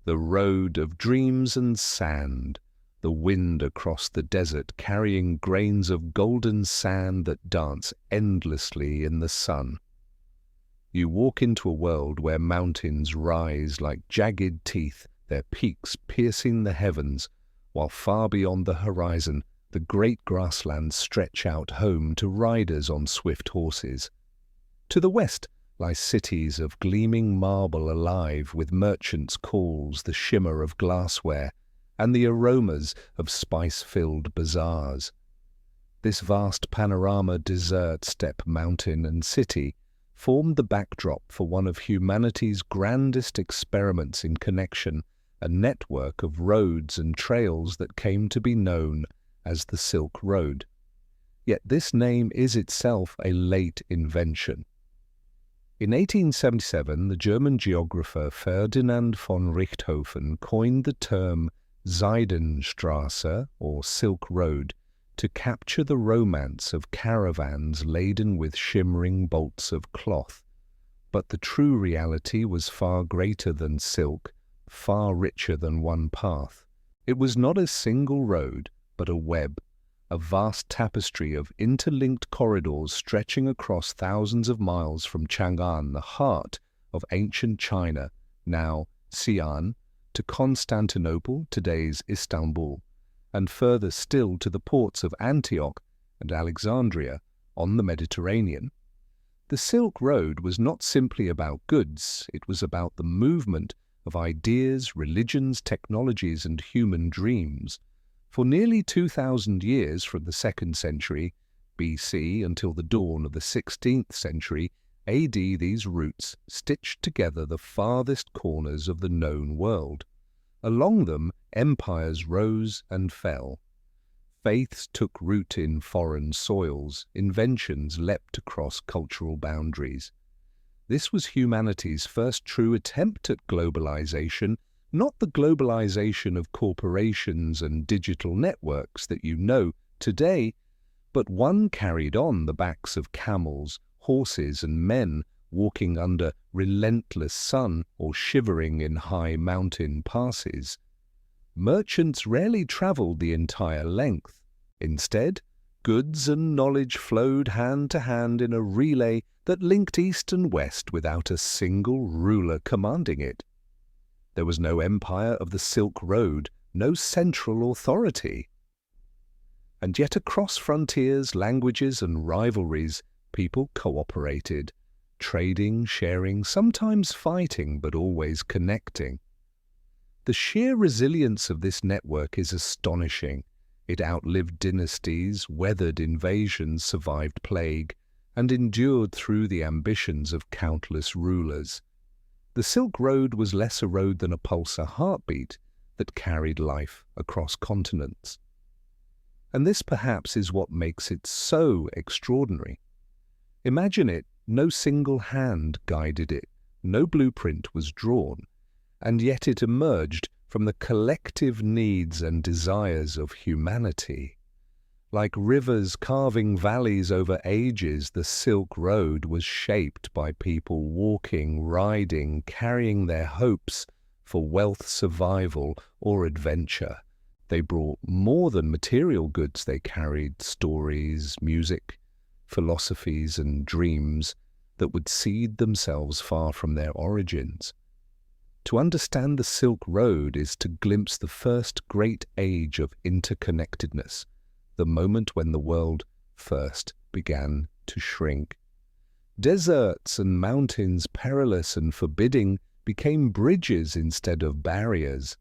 the road of dreams and sand, the wind across the desert carrying grains of golden sand that dance endlessly in the sun. You walk into a world where mountains rise like jagged teeth, their peaks piercing the heavens, while far beyond the horizon the great grasslands stretch out home to riders on swift horses. To the west lie cities of gleaming marble alive with merchants' calls, the shimmer of glassware, and the aromas of spice-filled bazaars. This vast panorama, desert, steppe, mountain, and city, formed the backdrop for one of humanity's grandest experiments in connection, a network of roads and trails that came to be known as the Silk Road. Yet this name is itself a late invention. In 1877, the German geographer Ferdinand von Richthofen coined the term Seidenstraße, or Silk Road, to capture the romance of caravans laden with shimmering bolts of cloth. But the true reality was far greater than silk, far richer than one path. It was not a single road, but a web, a vast tapestry of interlinked corridors stretching across thousands of miles from Chang'an, the heart of ancient China, now Xi'an, to Constantinople, today's Istanbul, and further still to the ports of Antioch and Alexandria on the Mediterranean. The Silk Road was not simply about goods, it was about the movement of ideas, religions, technologies, and human dreams. For nearly 2,000 years, from the 2nd century BC until the dawn of the 16th century AD, these routes stitched together the farthest corners of the known world. Along them, empires rose and fell. Faiths took root in foreign soils, inventions leapt across cultural boundaries. This was humanity's first true attempt at globalization, not the globalization of corporations and digital networks that you know today, but one carried on the backs of camels, horses, and men walking under relentless sun or shivering in high mountain passes. Merchants rarely traveled the entire length. Instead, goods and knowledge flowed hand to hand in a relay that linked east and west without a single ruler commanding it. There was no empire of the Silk Road, no central authority. And yet across frontiers, languages, and rivalries, people cooperated, trading, sharing, sometimes fighting, but always connecting. The sheer resilience of this network is astonishing. It outlived dynasties, weathered invasions, survived plague, and endured through the ambitions of countless rulers. The Silk Road was less a road than a pulse, a heartbeat that carried life across continents. And this perhaps is what makes it so extraordinary. Imagine it, no single hand guided it, no blueprint was drawn, and yet it emerged from the collective needs and desires of humanity. Like rivers carving valleys over ages, the Silk Road was shaped by people walking, riding, carrying their hopes for wealth, survival, or adventure. They brought more than material goods. They carried stories, music, philosophies, and dreams that would seed themselves far from their origins. To understand the Silk Road is to glimpse the first great age of interconnectedness, the moment when the world first began to shrink. Deserts and mountains, perilous and forbidding, became bridges instead of barriers.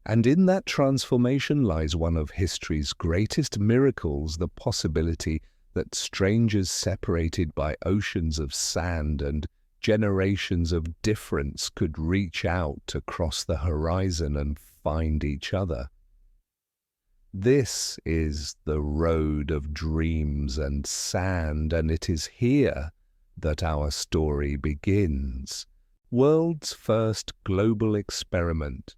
And in that transformation lies one of history's greatest miracles, the possibility that strangers separated by oceans of sand and generations of difference could reach out across the horizon and find each other. This is the road of dreams and sand, and it is here that our story begins. World's first global experiment.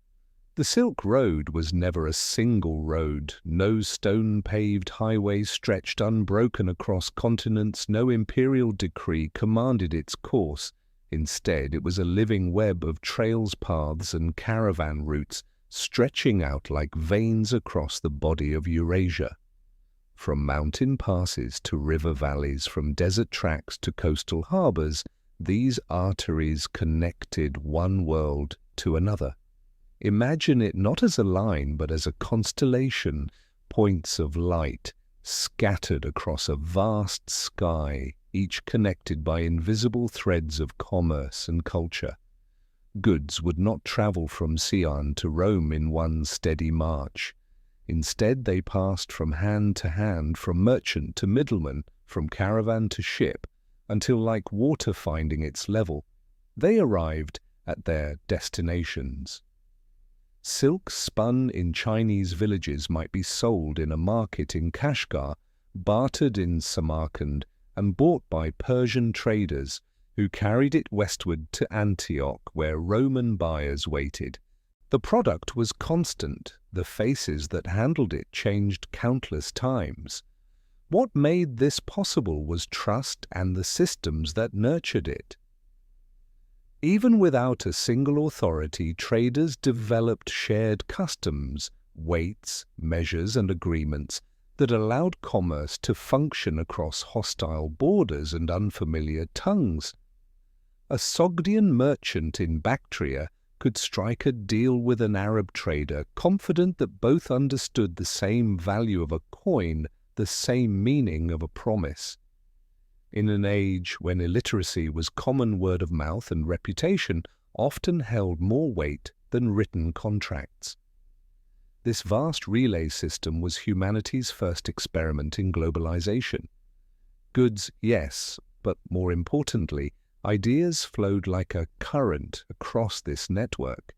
The Silk Road was never a single road. No stone-paved highway stretched unbroken across continents. No imperial decree commanded its course. Instead, it was a living web of trails, paths, and caravan routes stretching out like veins across the body of Eurasia. From mountain passes to river valleys, from desert tracks to coastal harbors, these arteries connected one world to another. Imagine it not as a line, but as a constellation, points of light scattered across a vast sky, each connected by invisible threads of commerce and culture. Goods would not travel from Sion to Rome in one steady march. Instead, they passed from hand to hand, from merchant to middleman, from caravan to ship, until, like water finding its level, they arrived at their destinations. Silk spun in Chinese villages might be sold in a market in Kashgar, bartered in Samarkand, and bought by Persian traders who carried it westward to Antioch, where Roman buyers waited. The product was constant. The faces that handled it changed countless times. What made this possible was trust and the systems that nurtured it. Even without a single authority, traders developed shared customs, weights, measures, and agreements that allowed commerce to function across hostile borders and unfamiliar tongues. A Sogdian merchant in Bactria could strike a deal with an Arab trader, confident that both understood the same value of a coin, the same meaning of a promise. In an age when illiteracy was common, word of mouth and reputation often held more weight than written contracts. This vast relay system was humanity's first experiment in globalization. Goods, yes, but more importantly, ideas flowed like a current across this network.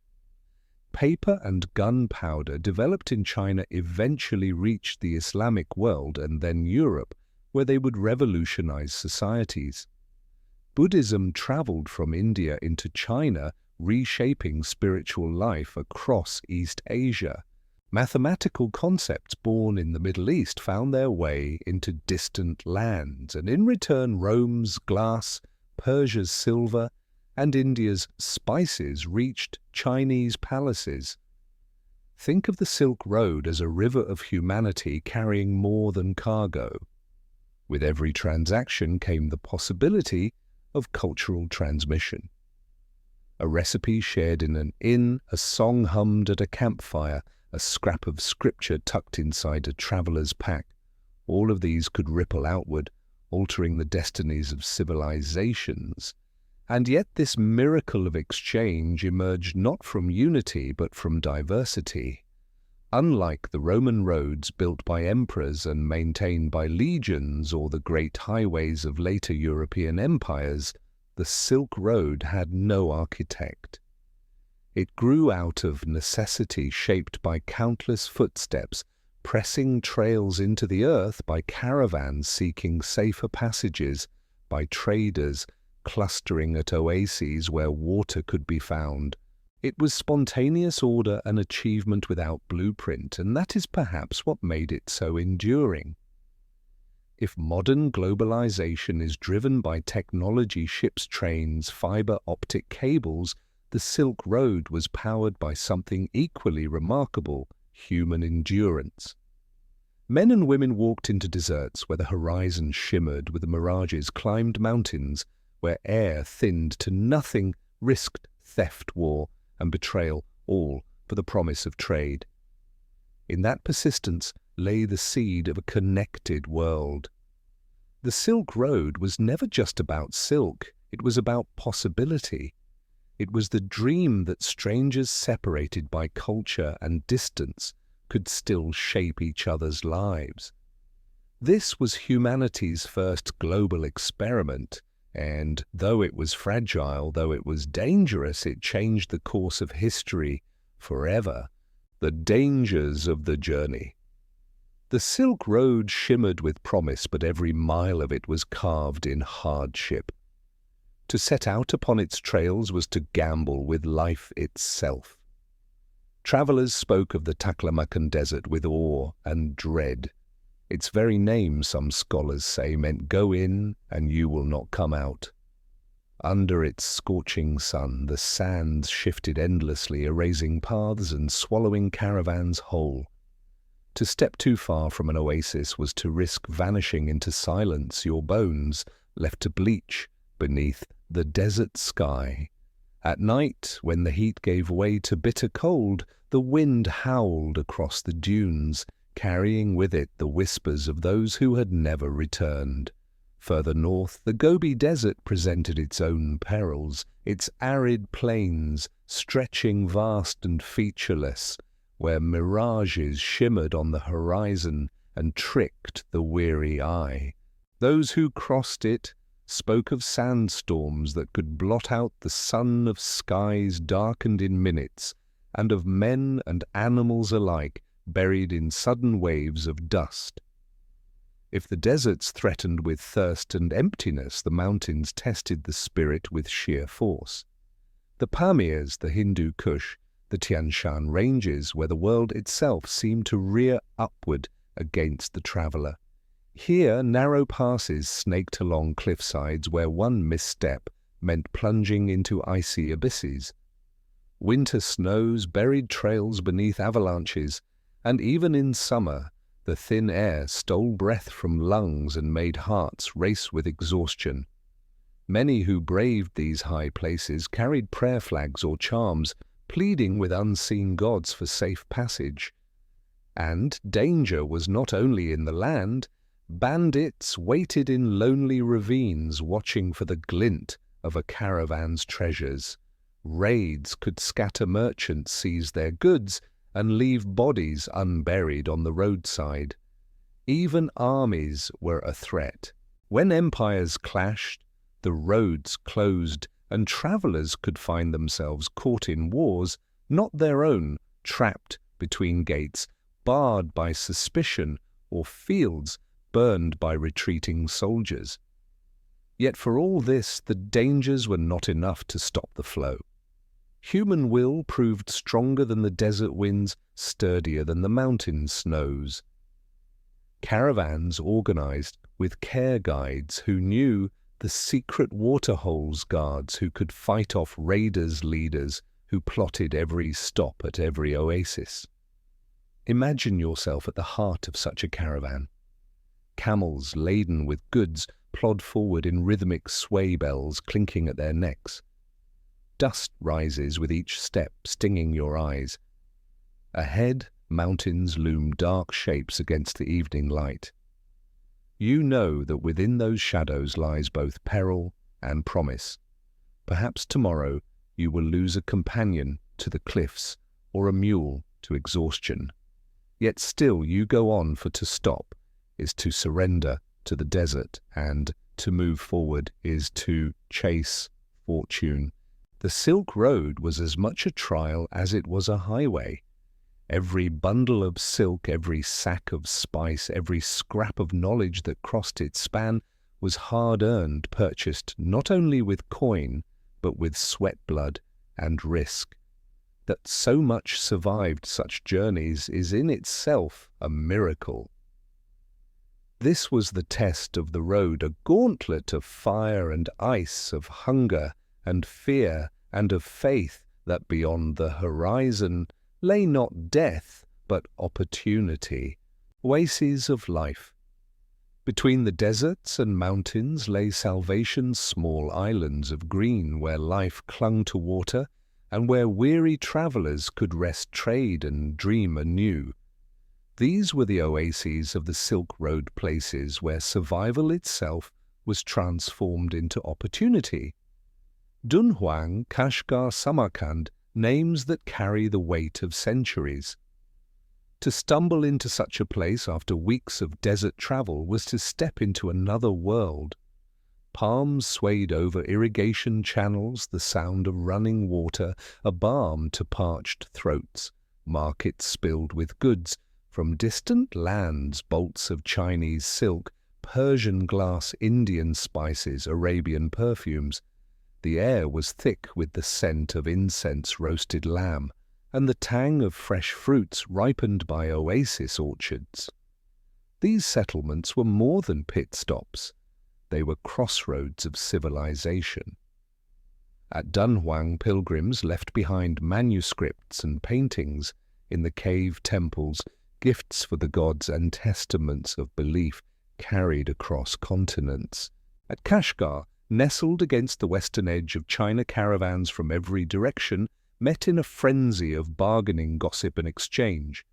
Paper and gunpowder, developed in China, eventually reached the Islamic world and then Europe, where they would revolutionize societies. Buddhism traveled from India into China, reshaping spiritual life across East Asia. Mathematical concepts born in the Middle East found their way into distant lands, and in return Rome's glass, Persia's silver, and India's spices reached Chinese palaces. Think of the Silk Road as a river of humanity carrying more than cargo. With every transaction came the possibility of cultural transmission. A recipe shared in an inn, a song hummed at a campfire, a scrap of scripture tucked inside a traveler's pack. All of these could ripple outward, altering the destinies of civilizations. And yet this miracle of exchange emerged not from unity but from diversity. Unlike the Roman roads built by emperors and maintained by legions, or the great highways of later European empires, the Silk Road had no architect. It grew out of necessity, shaped by countless footsteps, pressing trails into the earth by caravans seeking safer passages, by traders clustering at oases where water could be found. It was spontaneous order and achievement without blueprint, and that is perhaps what made it so enduring. If modern globalization is driven by technology, ships, trains, fiber optic cables, the Silk Road was powered by something equally remarkable: human endurance. Men and women walked into deserts where the horizon shimmered with mirages, climbed mountains where air thinned to nothing, risked theft, war, and betrayal, all for the promise of trade. In that persistence lay the seed of a connected world. The Silk Road was never just about silk, it was about possibility. It was the dream that strangers separated by culture and distance could still shape each other's lives. This was humanity's first global experiment, and though it was fragile, though it was dangerous, it changed the course of history forever. The dangers of the journey. The Silk Road shimmered with promise, but every mile of it was carved in hardship. To set out upon its trails was to gamble with life itself. Travelers spoke of the Taklamakan Desert with awe and dread. Its very name, some scholars say, meant "go in and you will not come out." Under its scorching sun, the sands shifted endlessly, erasing paths and swallowing caravans whole. To step too far from an oasis was to risk vanishing into silence, your bones left to bleach beneath the desert sky. At night, when the heat gave way to bitter cold, the wind howled across the dunes, carrying with it the whispers of those who had never returned. Further north, the Gobi Desert presented its own perils, its arid plains stretching vast and featureless, where mirages shimmered on the horizon and tricked the weary eye. Those who crossed it spoke of sandstorms that could blot out the sun, of skies darkened in minutes, and of men and animals alike buried in sudden waves of dust. If the deserts threatened with thirst and emptiness, the mountains tested the spirit with sheer force. The Pamirs, the Hindu Kush, the Tian Shan ranges, where the world itself seemed to rear upward against the traveller. Here, narrow passes snaked along cliffsides where one misstep meant plunging into icy abysses. Winter snows buried trails beneath avalanches, and even in summer, the thin air stole breath from lungs and made hearts race with exhaustion. Many who braved these high places carried prayer flags or charms, pleading with unseen gods for safe passage. And danger was not only in the land. Bandits waited in lonely ravines, watching for the glint of a caravan's treasures. Raids could scatter merchants, seize their goods, and leave bodies unburied on the roadside. Even armies were a threat. When empires clashed, the roads closed, and travellers could find themselves caught in wars, not their own, trapped between gates, barred by suspicion, or fields burned by retreating soldiers. Yet for all this, the dangers were not enough to stop the flow. Human will proved stronger than the desert winds, sturdier than the mountain snows. Caravans organized with care guides who knew the secret waterholes guards who could fight off raiders leaders who plotted every stop at every oasis. Imagine yourself at the heart of such a caravan. Camels laden with goods plod forward in rhythmic sway bells clinking at their necks. Dust rises with each step, stinging your eyes. Ahead, mountains loom dark shapes against the evening light. You know that within those shadows lies both peril and promise. Perhaps tomorrow you will lose a companion to the cliffs or a mule to exhaustion. Yet still you go on, for to stop is to surrender to the desert, and to move forward is to chase fortune. The Silk Road was as much a trial as it was a highway. Every bundle of silk, every sack of spice, every scrap of knowledge that crossed its span was hard-earned, purchased not only with coin, but with sweat, blood, and risk. That so much survived such journeys is in itself a miracle. This was the test of the road, a gauntlet of fire and ice, of hunger and fear, and of faith that beyond the horizon lay not death, but opportunity, oases of life. Between the deserts and mountains lay salvation's small islands of green, where life clung to water, and where weary travellers could rest, trade, and dream anew. These were the oases of the Silk Road, places where survival itself was transformed into opportunity. Dunhuang, Kashgar, Samarkand, names that carry the weight of centuries. To stumble into such a place after weeks of desert travel was to step into another world. Palms swayed over irrigation channels, the sound of running water, a balm to parched throats. Markets spilled with goods from distant lands, bolts of Chinese silk, Persian glass, Indian spices, Arabian perfumes. The air was thick with the scent of incense, roasted lamb, and the tang of fresh fruits ripened by oasis orchards. These settlements were more than pit stops. They were crossroads of civilization. At Dunhuang, pilgrims left behind manuscripts and paintings in the cave temples, gifts for the gods and testaments of belief carried across continents. At Kashgar, nestled against the western edge of China, caravans from every direction met in a frenzy of bargaining, gossip and exchange.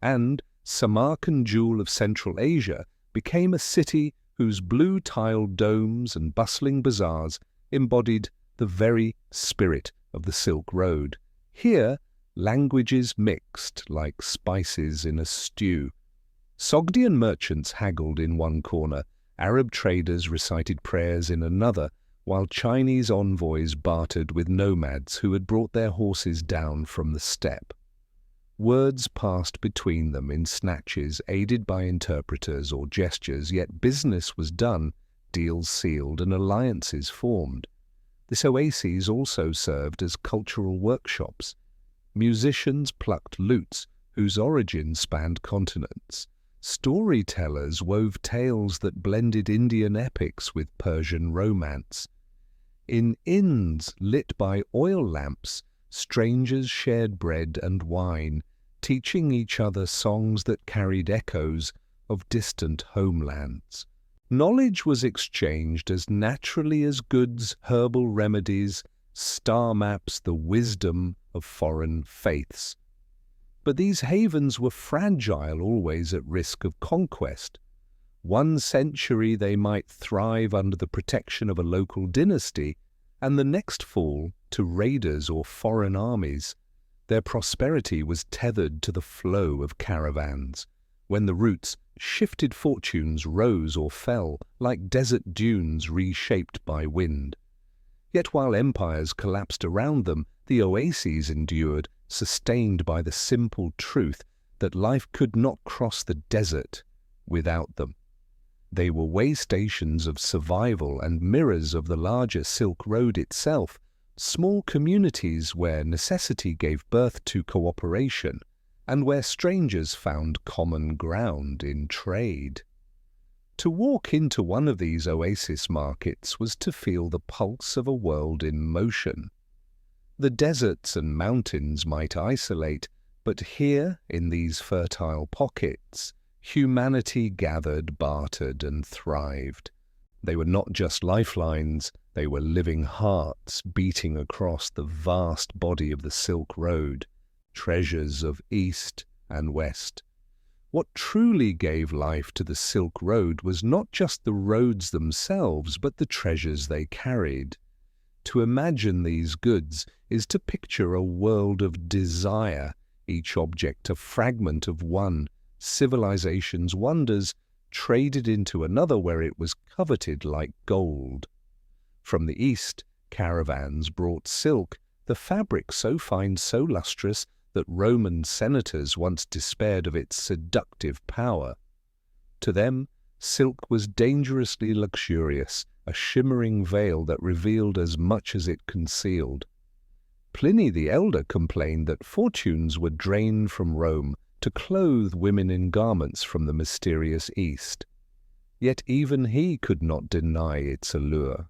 And Samarkand, jewel of Central Asia, became a city whose blue-tiled domes and bustling bazaars embodied the very spirit of the Silk Road. Here, languages mixed like spices in a stew. Sogdian merchants haggled in one corner, Arab traders recited prayers in another, while Chinese envoys bartered with nomads who had brought their horses down from the steppe. Words passed between them in snatches, aided by interpreters or gestures, yet business was done, deals sealed, and alliances formed. This oases also served as cultural workshops. Musicians plucked lutes whose origin spanned continents. Storytellers wove tales that blended Indian epics with Persian romance. In inns lit by oil lamps, strangers shared bread and wine, teaching each other songs that carried echoes of distant homelands. Knowledge was exchanged as naturally as goods, herbal remedies, star maps, the wisdom of foreign faiths. But these havens were fragile, always at risk of conquest. One century they might thrive under the protection of a local dynasty, and the next fall to raiders or foreign armies. Their prosperity was tethered to the flow of caravans. When the routes shifted, fortunes rose or fell, like desert dunes reshaped by wind. Yet while empires collapsed around them, the oases endured, sustained by the simple truth that life could not cross the desert without them. They were way stations of survival and mirrors of the larger Silk Road itself, small communities where necessity gave birth to cooperation, and where strangers found common ground in trade. To walk into one of these oasis markets was to feel the pulse of a world in motion. The deserts and mountains might isolate, but here, in these fertile pockets, humanity gathered, bartered, and thrived. They were not just lifelines, they were living hearts beating across the vast body of the Silk Road, treasures of East and West. What truly gave life to the Silk Road was not just the roads themselves, but the treasures they carried. To imagine these goods is to picture a world of desire, each object a fragment of one civilization's wonders, traded into another where it was coveted like gold. From the east, caravans brought silk, the fabric so fine, so lustrous, that Roman senators once despaired of its seductive power. To them, silk was dangerously luxurious, a shimmering veil that revealed as much as it concealed. Pliny the Elder complained that fortunes were drained from Rome to clothe women in garments from the mysterious East. Yet even he could not deny its allure.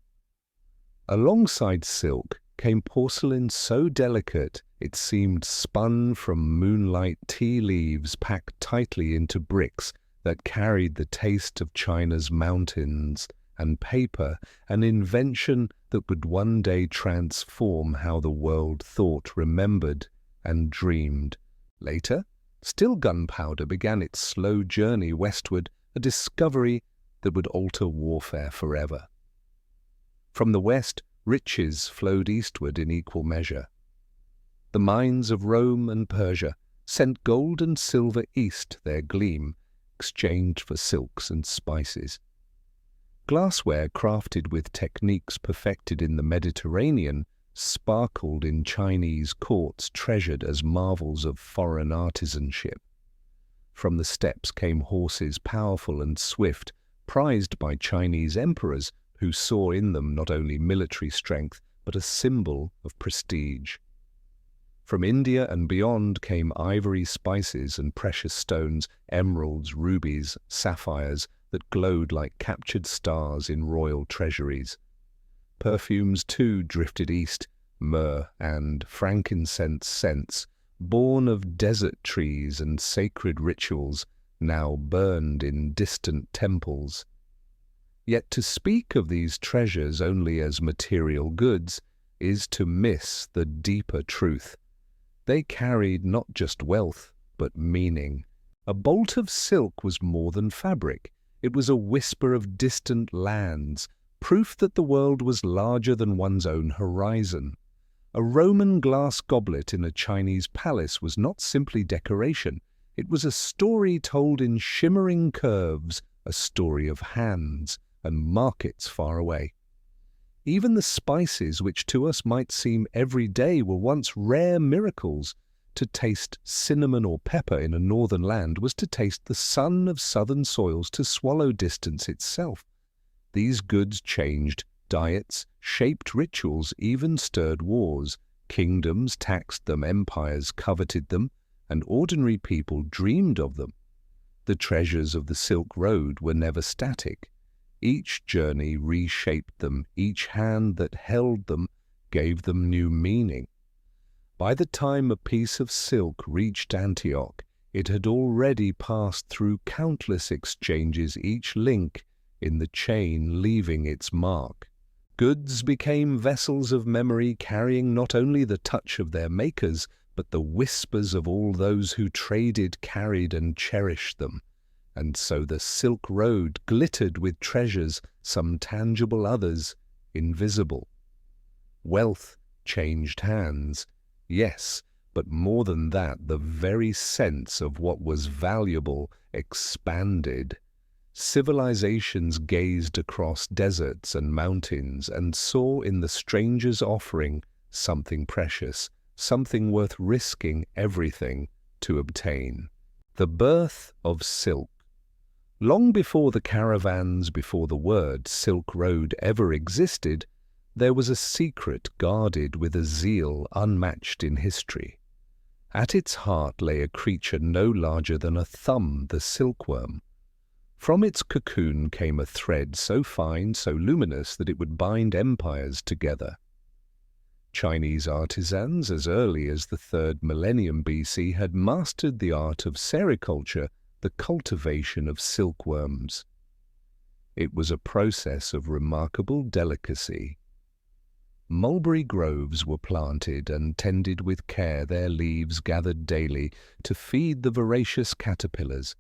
Alongside silk came porcelain so delicate it seemed spun from moonlight, tea leaves packed tightly into bricks that carried the taste of China's mountains, and paper, an invention that would one day transform how the world thought, remembered, and dreamed. Later, still gunpowder began its slow journey westward, a discovery that would alter warfare forever. From the west, riches flowed eastward in equal measure. The mines of Rome and Persia sent gold and silver east, their gleam exchanged for silks and spices. Glassware crafted with techniques perfected in the Mediterranean sparkled in Chinese courts, treasured as marvels of foreign artisanship. From the steppes came horses powerful and swift, prized by Chinese emperors who saw in them not only military strength but a symbol of prestige. From India and beyond came ivory, spices and precious stones, emeralds, rubies, sapphires that glowed like captured stars in royal treasuries. Perfumes too drifted east, myrrh and frankincense scents, born of desert trees and sacred rituals, now burned in distant temples. Yet to speak of these treasures only as material goods is to miss the deeper truth. They carried not just wealth, but meaning. A bolt of silk was more than fabric. It was a whisper of distant lands, proof that the world was larger than one's own horizon. A Roman glass goblet in a Chinese palace was not simply decoration. It was a story told in shimmering curves, a story of hands and markets far away. Even the spices which to us might seem everyday were once rare miracles. To taste cinnamon or pepper in a northern land was to taste the sun of southern soils, to swallow distance itself. These goods changed diets, shaped rituals, even stirred wars. Kingdoms taxed them, empires coveted them, and ordinary people dreamed of them. The treasures of the Silk Road were never static. Each journey reshaped them, each hand that held them gave them new meaning. By the time a piece of silk reached Antioch, it had already passed through countless exchanges, each link in the chain leaving its mark. Goods became vessels of memory, carrying not only the touch of their makers, but the whispers of all those who traded, carried, and cherished them. And so the Silk Road glittered with treasures, some tangible, others invisible. Wealth changed hands, yes, but more than that, the very sense of what was valuable expanded. Civilizations gazed across deserts and mountains and saw in the stranger's offering something precious, something worth risking everything to obtain. The birth of silk. Long before the caravans, before the word Silk Road ever existed, there was a secret guarded with a zeal unmatched in history. At its heart lay a creature no larger than a thumb, the silkworm. From its cocoon came a thread so fine, so luminous, that it would bind empires together. Chinese artisans, as early as the 3rd millennium BC, had mastered the art of sericulture, the cultivation of silkworms. It was a process of remarkable delicacy. Mulberry groves were planted and tended with care, their leaves gathered daily to feed the voracious caterpillars.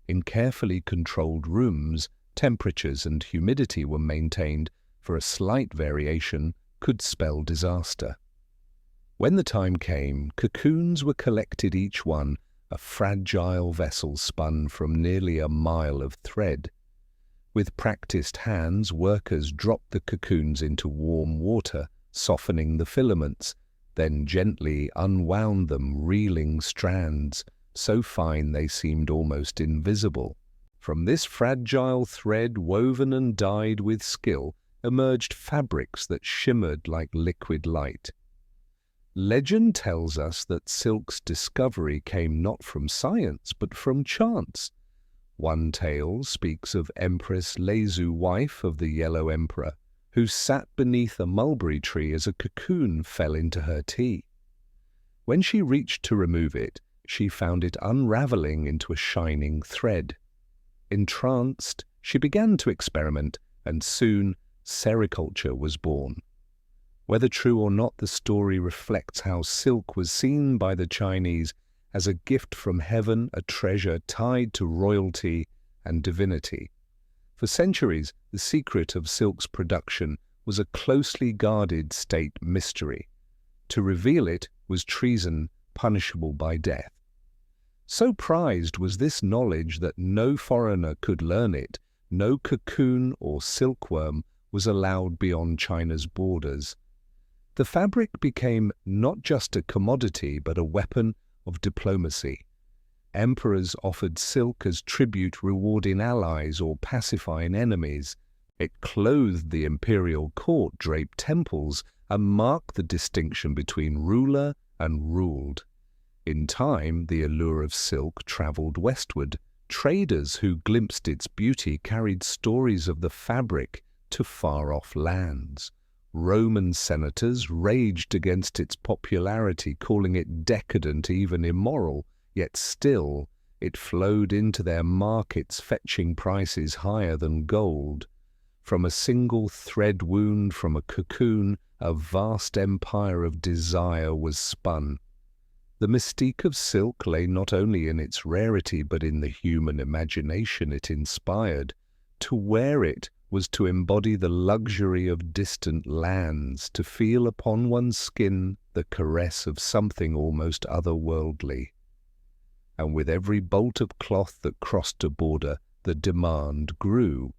In carefully controlled rooms, temperatures and humidity were maintained, for a slight variation could spell disaster. When the time came, cocoons were collected, each one a fragile vessel spun from nearly a mile of thread. With practiced hands, workers dropped the cocoons into warm water, softening the filaments, then gently unwound them, reeling strands, so fine they seemed almost invisible. From this fragile thread, woven and dyed with skill, emerged fabrics that shimmered like liquid light. Legend tells us that silk's discovery came not from science, but from chance. One tale speaks of Empress Lezu, wife of the Yellow Emperor, who sat beneath a mulberry tree as a cocoon fell into her tea. When she reached to remove it, she found it unraveling into a shining thread. Entranced, she began to experiment, and soon sericulture was born. Whether true or not, the story reflects how silk was seen by the Chinese as a gift from heaven, a treasure tied to royalty and divinity. For centuries, the secret of silk's production was a closely guarded state mystery. To reveal it was treason, punishable by death. So prized was this knowledge that no foreigner could learn it, no cocoon or silkworm was allowed beyond China's borders. The fabric became not just a commodity, but a weapon of diplomacy. Emperors offered silk as tribute, rewarding allies or pacifying enemies. It clothed the imperial court, draped temples, and marked the distinction between ruler and ruled. In time, the allure of silk traveled westward. Traders who glimpsed its beauty carried stories of the fabric to far-off lands. Roman senators raged against its popularity, calling it decadent, even immoral, yet still it flowed into their markets, fetching prices higher than gold. From a single thread wound from a cocoon, a vast empire of desire was spun. The mystique of silk lay not only in its rarity, but in the human imagination it inspired. To wear it was to embody the luxury of distant lands, to feel upon one's skin the caress of something almost otherworldly. And with every bolt of cloth that crossed a border, the demand grew.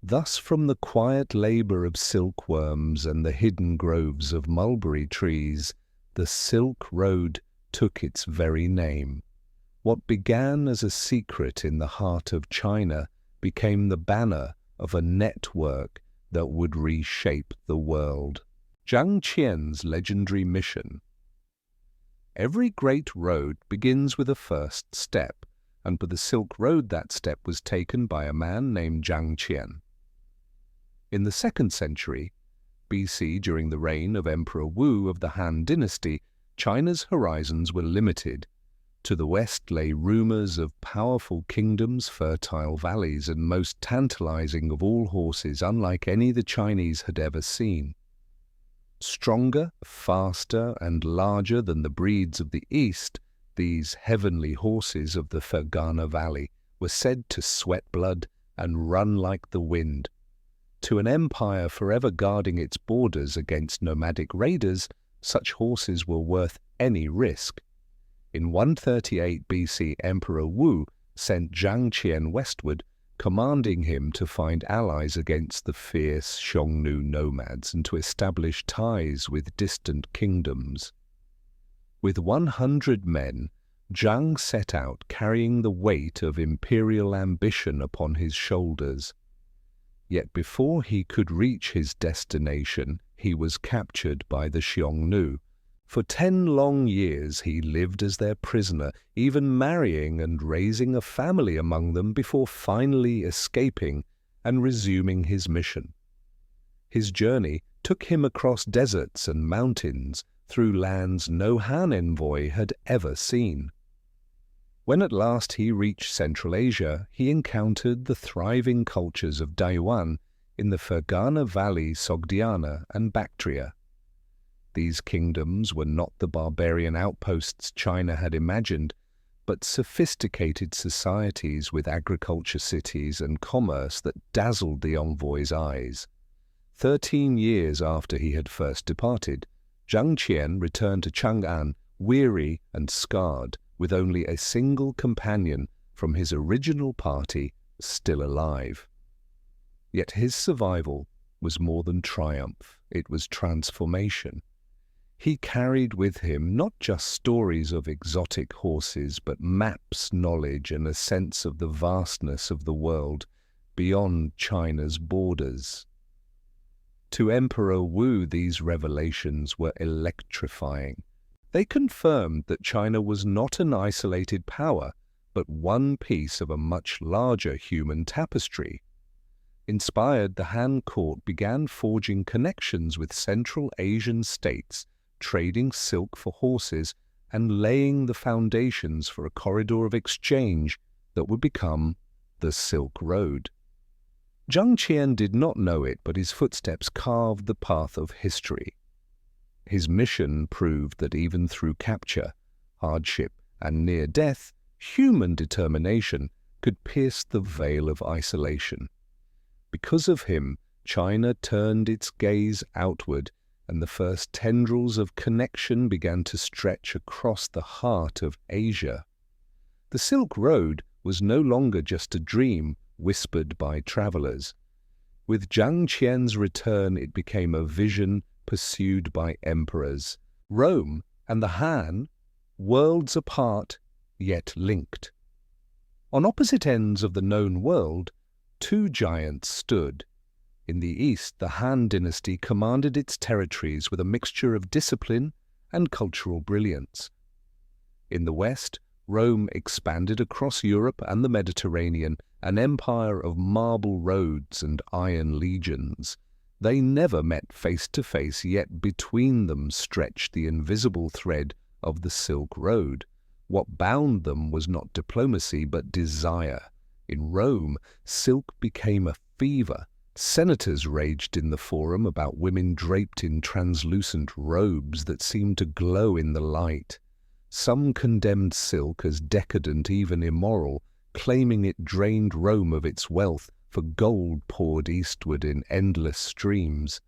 Thus from the quiet labour of silkworms and the hidden groves of mulberry trees, the Silk Road took its very name. What began as a secret in the heart of China became the banner of a network that would reshape the world. Zhang Qian's legendary mission. Every great road begins with a first step, and for the Silk Road that step was taken by a man named Zhang Qian. In the 2nd century BC, during the reign of Emperor Wu of the Han Dynasty, China's horizons were limited. To the west lay rumours of powerful kingdoms, fertile valleys, and most tantalizing of all horses, unlike any the Chinese had ever seen. Stronger, faster, and larger than the breeds of the East, these heavenly horses of the Fergana Valley were said to sweat blood and run like the wind. To an empire forever guarding its borders against nomadic raiders, such horses were worth any risk. In 138 BC, Emperor Wu sent Zhang Qian westward, commanding him to find allies against the fierce Xiongnu nomads and to establish ties with distant kingdoms. With 100 men, Zhang set out, carrying the weight of imperial ambition upon his shoulders. Yet before he could reach his destination, he was captured by the Xiongnu. For 10 long years he lived as their prisoner, even marrying and raising a family among them before finally escaping and resuming his mission. His journey took him across deserts and mountains, through lands no Han envoy had ever seen. When at last he reached Central Asia, he encountered the thriving cultures of Daiwan in the Fergana Valley, Sogdiana, and Bactria. These kingdoms were not the barbarian outposts China had imagined, but sophisticated societies with agriculture cities and commerce that dazzled the envoy's eyes. 13 years after he had first departed, Zhang Qian returned to Chang'an, weary and scarred, with only a single companion from his original party still alive. Yet his survival was more than triumph, it was transformation. He carried with him not just stories of exotic horses, but maps, knowledge, and a sense of the vastness of the world beyond China's borders. To Emperor Wu, these revelations were electrifying. They confirmed that China was not an isolated power, but one piece of a much larger human tapestry. Inspired, the Han court began forging connections with Central Asian states, trading silk for horses and laying the foundations for a corridor of exchange that would become the Silk Road. Zhang Qian did not know it, but his footsteps carved the path of history. His mission proved that even through capture, hardship, and near death, human determination could pierce the veil of isolation. Because of him, China turned its gaze outward, and the first tendrils of connection began to stretch across the heart of Asia. The Silk Road was no longer just a dream whispered by travelers. With Zhang Qian's return, it became a vision pursued by emperors. Rome and the Han, worlds apart, yet linked. On opposite ends of the known world, 2 giants stood. In the east, the Han Dynasty commanded its territories with a mixture of discipline and cultural brilliance. In the west, Rome expanded across Europe and the Mediterranean, an empire of marble roads and iron legions. They never met face to face, yet between them stretched the invisible thread of the Silk Road. What bound them was not diplomacy, but desire. In Rome, silk became a fever. Senators raged in the forum about women draped in translucent robes that seemed to glow in the light. Some condemned silk as decadent, even immoral, claiming it drained Rome of its wealth, for gold poured eastward in endless streams.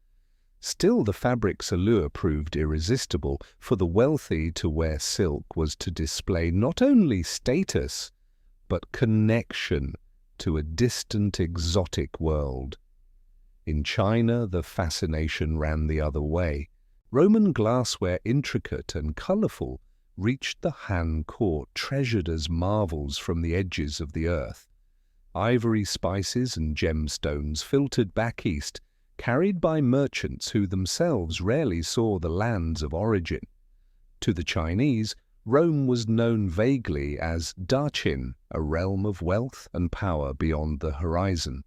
Still, the fabric's allure proved irresistible. For the wealthy, to wear silk was to display not only status, but connection to a distant, exotic world. In China, the fascination ran the other way. Roman glassware, intricate and colorful, reached the Han court, treasured as marvels from the edges of the earth. Ivory spices and gemstones filtered back east, carried by merchants who themselves rarely saw the lands of origin. To the Chinese, Rome was known vaguely as Daqin, a realm of wealth and power beyond the horizon.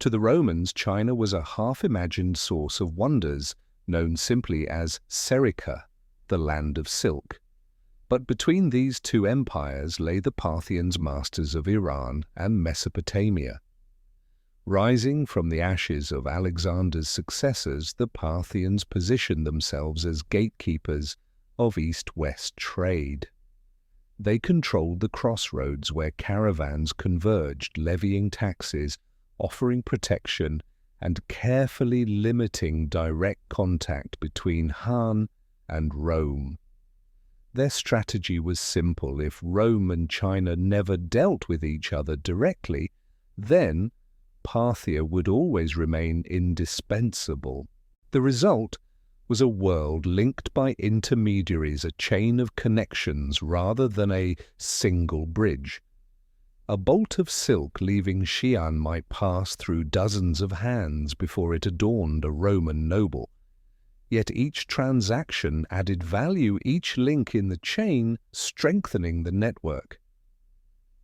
To the Romans, China was a half-imagined source of wonders, known simply as Serica, the land of silk. But between these two empires lay the Parthians, masters of Iran and Mesopotamia. Rising from the ashes of Alexander's successors, the Parthians positioned themselves as gatekeepers of east-west trade. They controlled the crossroads where caravans converged, levying taxes, offering protection, and carefully limiting direct contact between Han and Rome. Their strategy was simple. If Rome and China never dealt with each other directly, then Parthia would always remain indispensable. The result was a world linked by intermediaries, a chain of connections rather than a single bridge. A bolt of silk leaving Xi'an might pass through dozens of hands before it adorned a Roman noble. Yet each transaction added value, each link in the chain strengthening the network.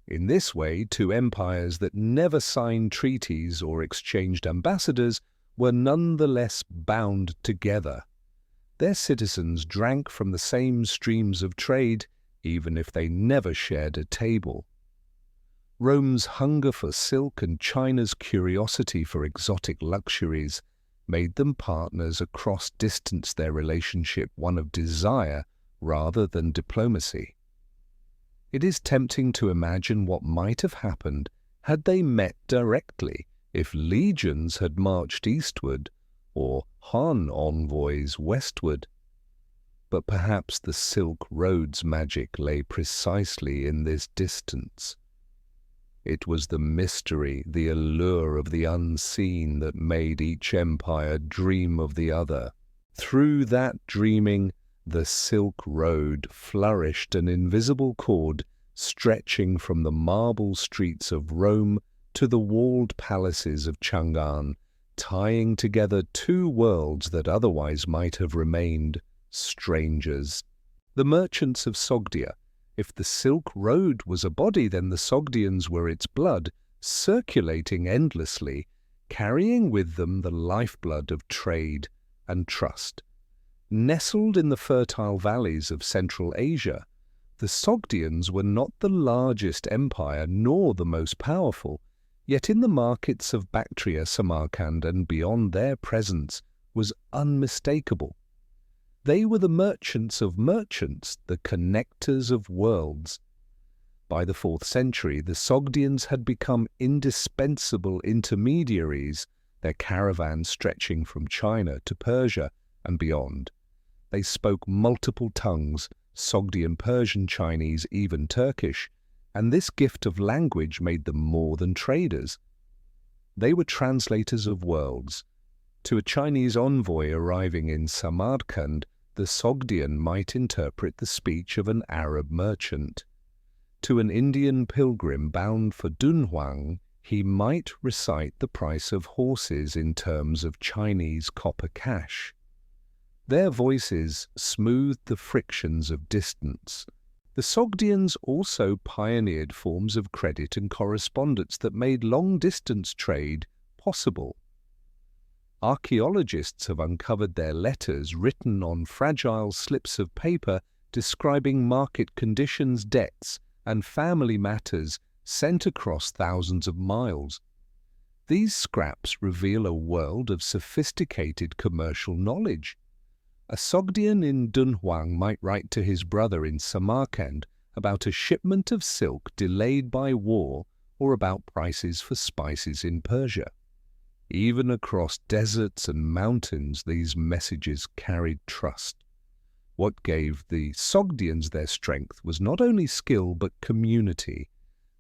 In this way, two empires that never signed treaties or exchanged ambassadors were nonetheless bound together. Their citizens drank from the same streams of trade, even if they never shared a table. Rome's hunger for silk and China's curiosity for exotic luxuries made them partners across distance, their relationship one of desire rather than diplomacy. It is tempting to imagine what might have happened had they met directly, if legions had marched eastward or Han envoys westward. But perhaps the Silk Road's magic lay precisely in this distance. It was the mystery, the allure of the unseen that made each empire dream of the other. Through that dreaming, the Silk Road flourished, an invisible cord stretching from the marble streets of Rome to the walled palaces of Chang'an, tying together two worlds that otherwise might have remained strangers. The merchants of Sogdia. If the Silk Road was a body, then the Sogdians were its blood, circulating endlessly, carrying with them the lifeblood of trade and trust. Nestled in the fertile valleys of Central Asia, the Sogdians were not the largest empire nor the most powerful, yet in the markets of Bactria, Samarkand, and beyond, their presence was unmistakable. They were the merchants of merchants, the connectors of worlds. By the 4th century, the Sogdians had become indispensable intermediaries, their caravans stretching from China to Persia and beyond. They spoke multiple tongues, Sogdian, Persian, Chinese, even Turkish, and this gift of language made them more than traders. They were translators of worlds. To a Chinese envoy arriving in Samarkand, the Sogdian might interpret the speech of an Arab merchant. To an Indian pilgrim bound for Dunhuang, he might recite the price of horses in terms of Chinese copper cash. Their voices smoothed the frictions of distance. The Sogdians also pioneered forms of credit and correspondence that made long-distance trade possible. Archaeologists have uncovered their letters written on fragile slips of paper describing market conditions, debts, and family matters sent across thousands of miles. These scraps reveal a world of sophisticated commercial knowledge. A Sogdian in Dunhuang might write to his brother in Samarkand about a shipment of silk delayed by war or about prices for spices in Persia. Even across deserts and mountains, these messages carried trust. What gave the Sogdians their strength was not only skill but community.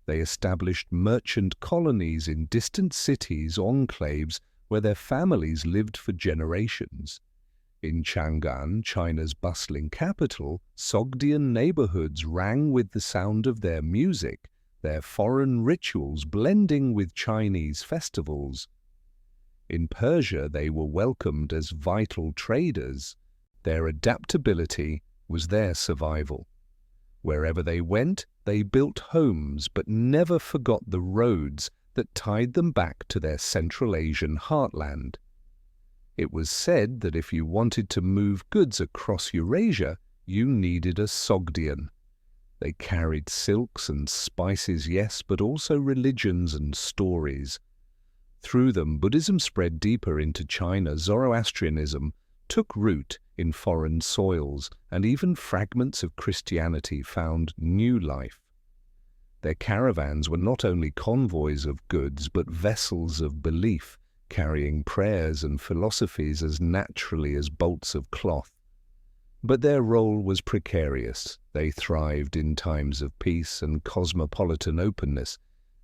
They established merchant colonies in distant cities, enclaves, where their families lived for generations. In Chang'an, China's bustling capital, Sogdian neighborhoods rang with the sound of their music, their foreign rituals blending with Chinese festivals. In Persia, they were welcomed as vital traders. Their adaptability was their survival. Wherever they went, they built homes but never forgot the roads that tied them back to their Central Asian heartland. It was said that if you wanted to move goods across Eurasia, you needed a Sogdian. They carried silks and spices, yes, but also religions and stories. Through them, Buddhism spread deeper into China. Zoroastrianism took root in foreign soils, and even fragments of Christianity found new life. Their caravans were not only convoys of goods, but vessels of belief, carrying prayers and philosophies as naturally as bolts of cloth. But their role was precarious. They thrived in times of peace and cosmopolitan openness,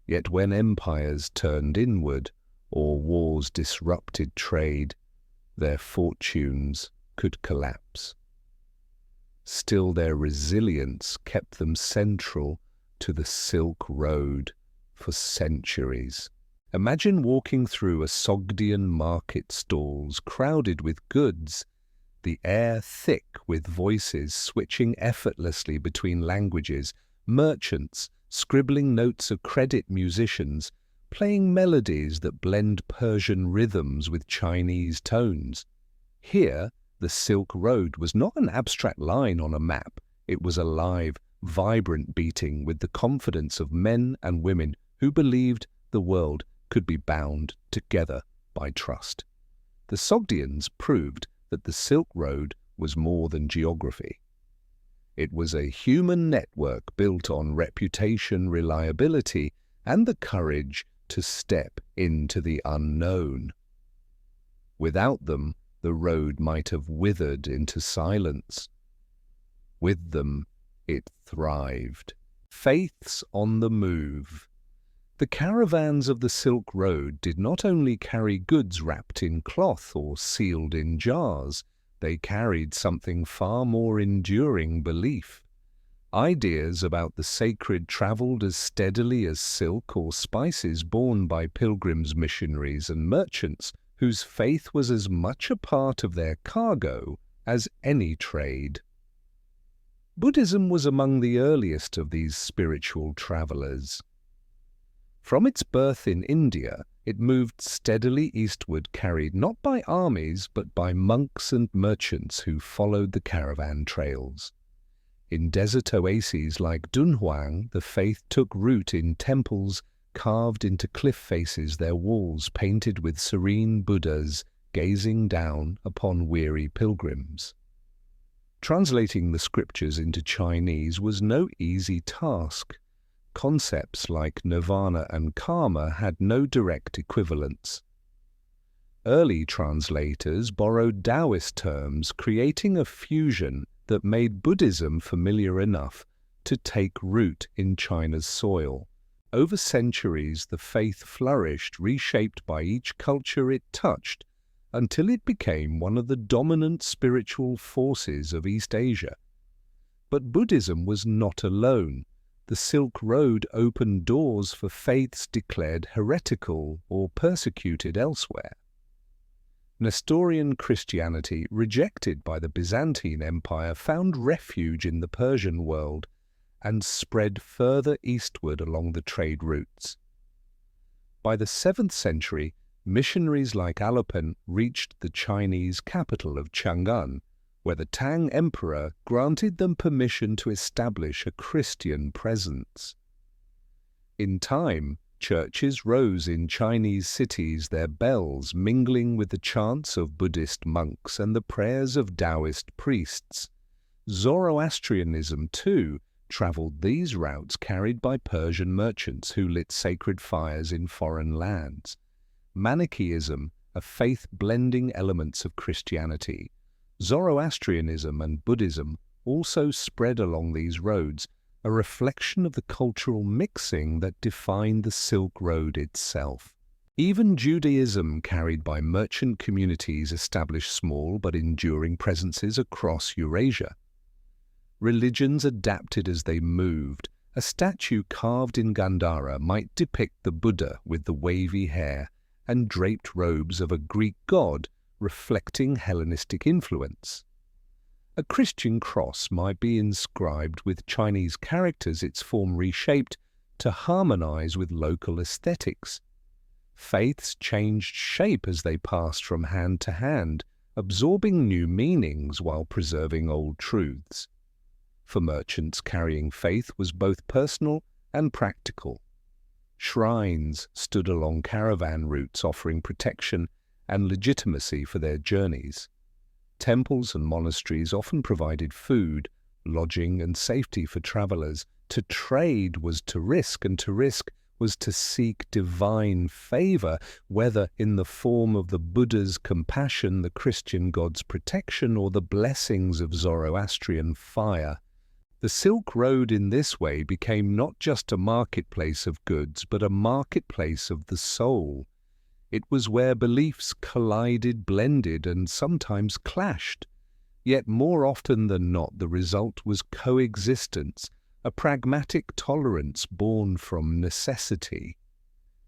yet when empires turned inward, or wars disrupted trade, their fortunes could collapse. Still, their resilience kept them central to the Silk Road for centuries. Imagine walking through a Sogdian market stalls crowded with goods, the air thick with voices switching effortlessly between languages, merchants scribbling notes of credit, musicians playing melodies that blend Persian rhythms with Chinese tones. Here, the Silk Road was not an abstract line on a map. It was a live, vibrant beating with the confidence of men and women who believed the world could be bound together by trust. The Sogdians proved that the Silk Road was more than geography. It was a human network built on reputation, reliability, and the courage to step into the unknown. Without them, the road might have withered into silence. With them, it thrived. Faiths on the move. The caravans of the Silk Road did not only carry goods wrapped in cloth or sealed in jars, they carried something far more enduring: belief. Ideas about the sacred traveled as steadily as silk or spices borne by pilgrims, missionaries, and merchants whose faith was as much a part of their cargo as any trade. Buddhism was among the earliest of these spiritual travelers. From its birth in India, it moved steadily eastward, carried not by armies but by monks and merchants who followed the caravan trails. In desert oases like Dunhuang, the faith took root in temples carved into cliff faces, their walls painted with serene Buddhas gazing down upon weary pilgrims. Translating the scriptures into Chinese was no easy task. Concepts like nirvana and karma had no direct equivalents. Early translators borrowed Taoist terms, creating a fusion that made Buddhism familiar enough to take root in China's soil. Over centuries, the faith flourished, reshaped by each culture it touched, until it became one of the dominant spiritual forces of East Asia. But Buddhism was not alone. The Silk Road opened doors for faiths declared heretical or persecuted elsewhere. Nestorian Christianity, rejected by the Byzantine Empire, found refuge in the Persian world and spread further eastward along the trade routes. By the 7th century, missionaries like Alopen reached the Chinese capital of Chang'an, where the Tang emperor granted them permission to establish a Christian presence. In time, churches rose in Chinese cities, their bells mingling with the chants of Buddhist monks and the prayers of Taoist priests. Zoroastrianism, too, travelled these routes carried by Persian merchants who lit sacred fires in foreign lands. Manichaeism, a faith blending elements of Christianity. Zoroastrianism and Buddhism also spread along these roads, a reflection of the cultural mixing that defined the Silk Road itself. Even Judaism, carried by merchant communities, established small but enduring presences across Eurasia. Religions adapted as they moved. A statue carved in Gandhara might depict the Buddha with the wavy hair and draped robes of a Greek god, reflecting Hellenistic influence. A Christian cross might be inscribed with Chinese characters, its form reshaped to harmonize with local aesthetics. Faiths changed shape as they passed from hand to hand, absorbing new meanings while preserving old truths. For merchants, carrying faith was both personal and practical. Shrines stood along caravan routes, offering protection and legitimacy for their journeys. Temples and monasteries often provided food, lodging, and safety for travelers. To trade was to risk, and to risk was to seek divine favor, whether in the form of the Buddha's compassion, the Christian god's protection, or the blessings of Zoroastrian fire. The Silk Road in this way became not just a marketplace of goods, but a marketplace of the soul. It was where beliefs collided, blended, and sometimes clashed. Yet more often than not, the result was coexistence, a pragmatic tolerance born from necessity.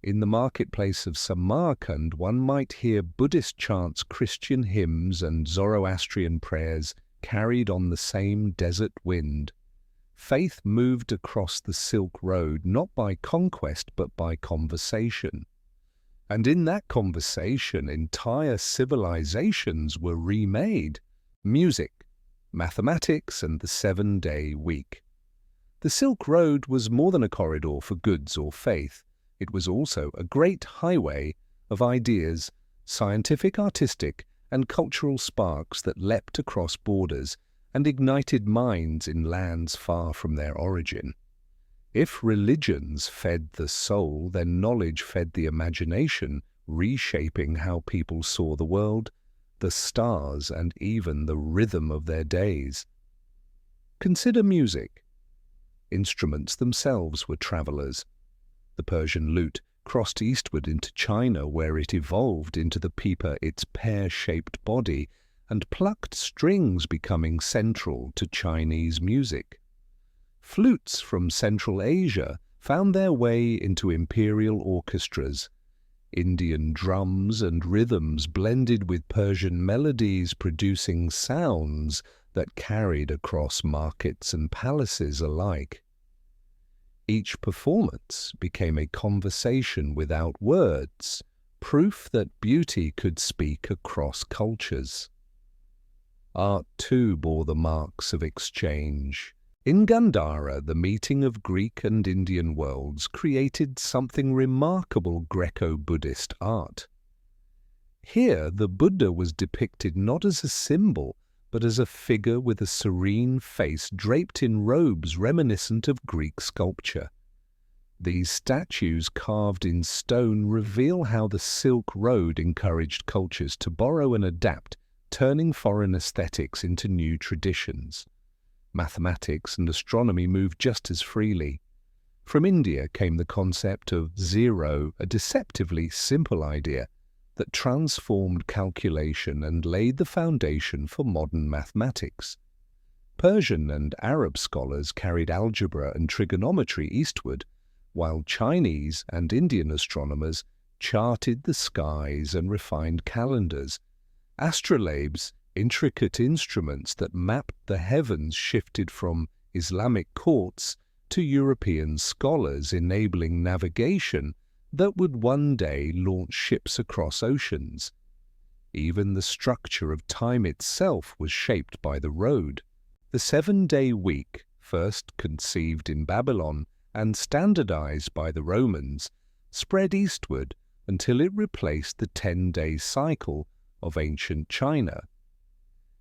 In the marketplace of Samarkand, one might hear Buddhist chants, Christian hymns, and Zoroastrian prayers carried on the same desert wind. Faith moved across the Silk Road not by conquest but by conversation. And in that conversation, entire civilizations were remade. Music, mathematics, and the 7-day week. The Silk Road was more than a corridor for goods or faith. It was also a great highway of ideas, scientific, artistic, and cultural sparks that leapt across borders and ignited minds in lands far from their origin. If religions fed the soul, then knowledge fed the imagination, reshaping how people saw the world, the stars, and even the rhythm of their days. Consider music. Instruments themselves were travelers. The Persian lute crossed eastward into China, where it evolved into the pipa, its pear-shaped body, and plucked strings becoming central to Chinese music. Flutes from Central Asia found their way into imperial orchestras. Indian drums and rhythms blended with Persian melodies, producing sounds that carried across markets and palaces alike. Each performance became a conversation without words, proof that beauty could speak across cultures. Art too bore the marks of exchange. In Gandhara, the meeting of Greek and Indian worlds created something remarkable: Greco-Buddhist art. Here, the Buddha was depicted not as a symbol, but as a figure with a serene face draped in robes reminiscent of Greek sculpture. These statues carved in stone reveal how the Silk Road encouraged cultures to borrow and adapt, turning foreign aesthetics into new traditions. Mathematics and astronomy moved just as freely. From India came the concept of zero, a deceptively simple idea that transformed calculation and laid the foundation for modern mathematics. Persian and Arab scholars carried algebra and trigonometry eastward, while Chinese and Indian astronomers charted the skies and refined calendars. Astrolabes, intricate instruments that mapped the heavens, shifted from Islamic courts to European scholars, enabling navigation that would one day launch ships across oceans. Even the structure of time itself was shaped by the road. The 7-day week, first conceived in Babylon and standardized by the Romans, spread eastward until it replaced the 10-day cycle of ancient China.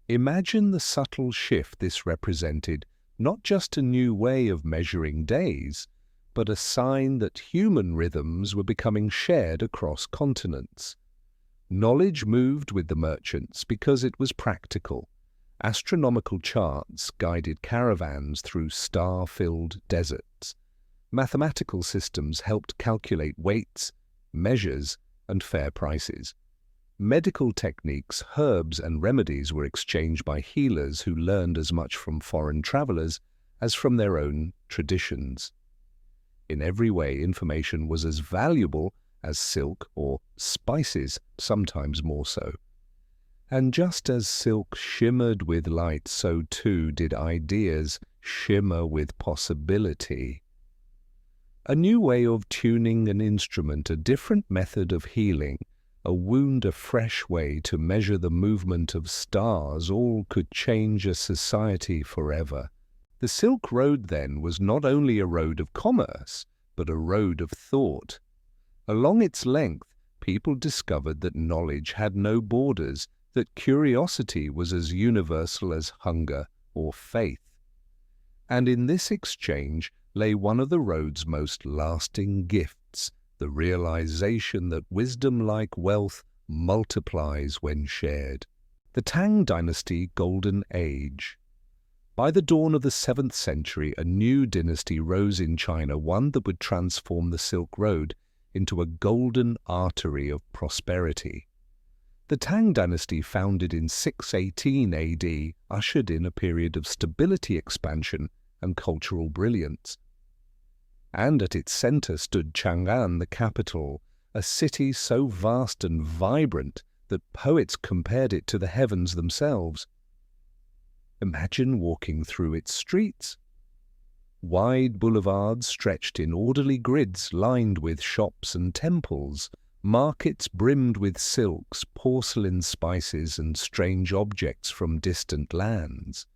Imagine the subtle shift this represented, not just a new way of measuring days, but a sign that human rhythms were becoming shared across continents. Knowledge moved with the merchants because it was practical. Astronomical charts guided caravans through star-filled deserts. Mathematical systems helped calculate weights, measures, and fair prices. Medical techniques, herbs, and remedies were exchanged by healers who learned as much from foreign travelers as from their own traditions. In every way, information was as valuable as silk or spices, sometimes more so. And just as silk shimmered with light, so too did ideas shimmer with possibility. A new way of tuning an instrument, a different method of healing, a wound, a fresh way to measure the movement of stars, all could change a society forever. The Silk Road, then, was not only a road of commerce, but a road of thought. Along its length, people discovered that knowledge had no borders, that curiosity was as universal as hunger or faith. And in this exchange lay one of the road's most lasting gifts, the realization that wisdom, like wealth, multiplies when shared. The Tang Dynasty Golden Age. By the dawn of the 7th century, a new dynasty rose in China, one that would transform the Silk Road into a golden artery of prosperity. The Tang Dynasty, founded in 618 AD, ushered in a period of stability, expansion, and cultural brilliance. And at its center stood Chang'an, the capital, a city so vast and vibrant that poets compared it to the heavens themselves. Imagine walking through its streets. Wide boulevards stretched in orderly grids lined with shops and temples, markets brimmed with silks, porcelain, spices, and strange objects from distant lands.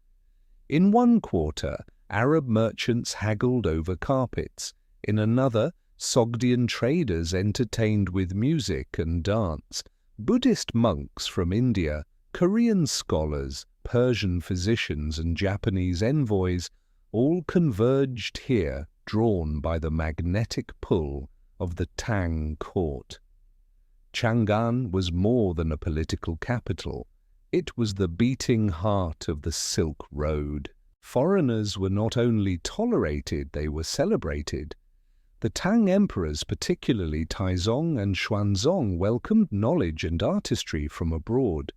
In one quarter, Arab merchants haggled over carpets. In another, Sogdian traders entertained with music and dance. Buddhist monks from India, Korean scholars, Persian physicians, and Japanese envoys all converged here, drawn by the magnetic pull of the Tang court. Chang'an was more than a political capital. It was the beating heart of the Silk Road. Foreigners were not only tolerated, they were celebrated. The Tang emperors, particularly Taizong and Xuanzong, welcomed knowledge and artistry from abroad.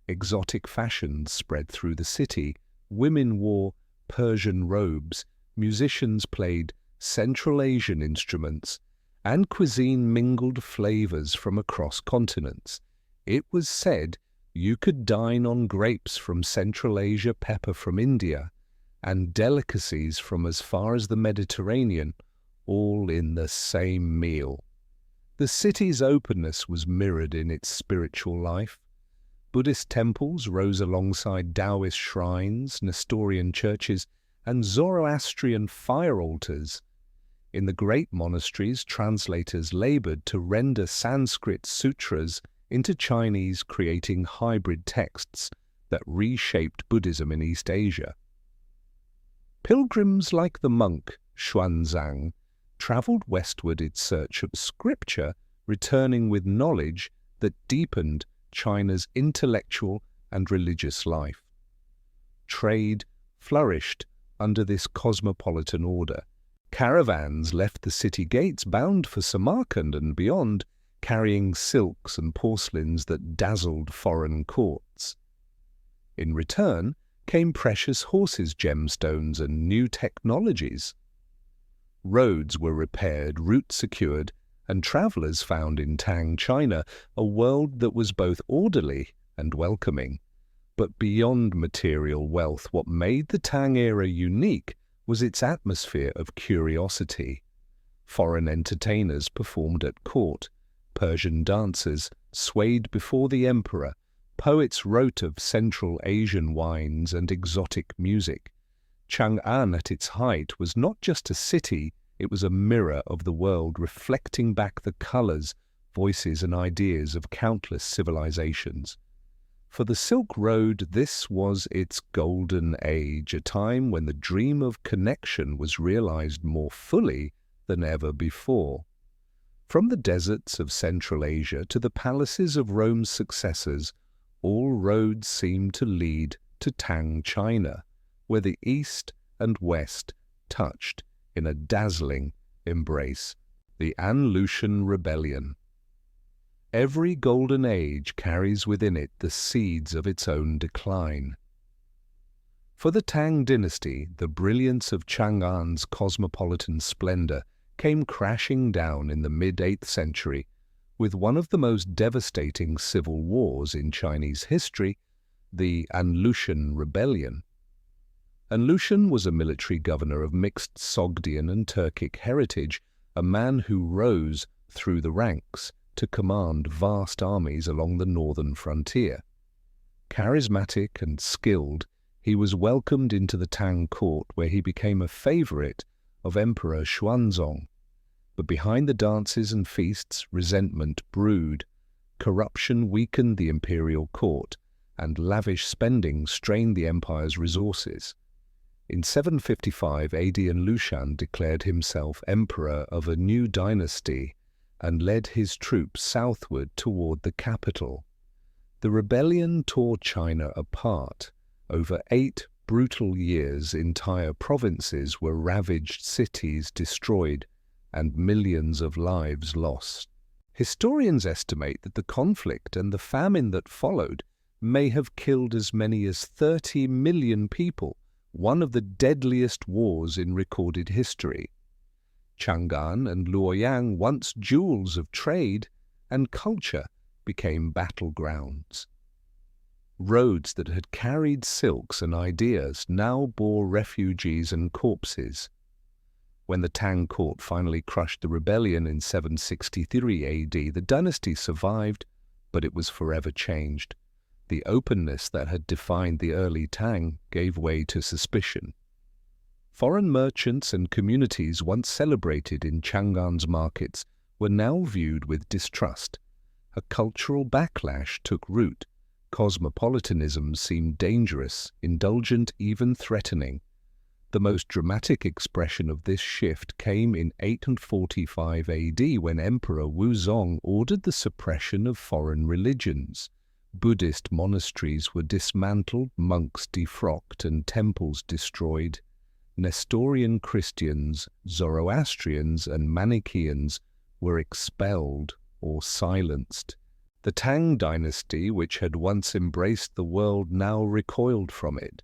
Exotic fashions spread through the city. Women wore Persian robes, musicians played Central Asian instruments, and cuisine mingled flavors from across continents. It was said you could dine on grapes from Central Asia, pepper from India, and delicacies from as far as the Mediterranean, all in the same meal. The city's openness was mirrored in its spiritual life. Buddhist temples rose alongside Taoist shrines, Nestorian churches, and Zoroastrian fire altars. In the great monasteries, translators labored to render Sanskrit sutras into Chinese, creating hybrid texts that reshaped Buddhism in East Asia. Pilgrims like the monk Xuanzang traveled westward in search of scripture, returning with knowledge that deepened China's intellectual and religious life. Trade flourished under this cosmopolitan order. Caravans left the city gates bound for Samarkand and beyond, carrying silks and porcelains that dazzled foreign courts. In return came precious horses, gemstones, and new technologies. Roads were repaired, routes secured, and travelers found in Tang China a world that was both orderly and welcoming. But beyond material wealth, what made the Tang era unique was its atmosphere of curiosity. Foreign entertainers performed at court, Persian dancers swayed before the emperor, poets wrote of Central Asian wines and exotic music. Chang'an at its height was not just a city, it was a mirror of the world, reflecting back the colors, voices and ideas of countless civilizations. For the Silk Road, this was its golden age, a time when the dream of connection was realized more fully than ever before. From the deserts of Central Asia to the palaces of Rome's successors, all roads seemed to lead to Tang, China, where the East and West touched in a dazzling embrace, the An Lushan Rebellion. Every golden age carries within it the seeds of its own decline. For the Tang dynasty, the brilliance of Chang'an's cosmopolitan splendor came crashing down in the mid-8th century, with one of the most devastating civil wars in Chinese history, the An Lushan Rebellion. An Lushan was a military governor of mixed Sogdian and Turkic heritage, a man who rose through the ranks to command vast armies along the northern frontier. Charismatic and skilled, he was welcomed into the Tang court, where he became a favorite of Emperor Xuanzong. But behind the dances and feasts, resentment brewed. Corruption weakened the imperial court, and lavish spending strained the empire's resources. In 755 AD, An Lushan declared himself emperor of a new dynasty and led his troops southward toward the capital. The rebellion tore China apart. Over 8 brutal years, entire provinces were ravaged, cities destroyed, and millions of lives lost. Historians estimate that the conflict and the famine that followed may have killed as many as 30 million people, one of the deadliest wars in recorded history. Chang'an and Luoyang, once jewels of trade and culture, became battlegrounds. Roads that had carried silks and ideas now bore refugees and corpses. When the Tang court finally crushed the rebellion in 763 AD, the dynasty survived, but it was forever changed. The openness that had defined the early Tang gave way to suspicion. Foreign merchants and communities once celebrated in Chang'an's markets were now viewed with distrust. A cultural backlash took root. Cosmopolitanism seemed dangerous, indulgent, even threatening. The most dramatic expression of this shift came in 845 AD, when Emperor Wuzong ordered the suppression of foreign religions. Buddhist monasteries were dismantled, monks defrocked, and temples destroyed. Nestorian Christians, Zoroastrians, and Manichaeans were expelled or silenced. The Tang dynasty, which had once embraced the world, now recoiled from it.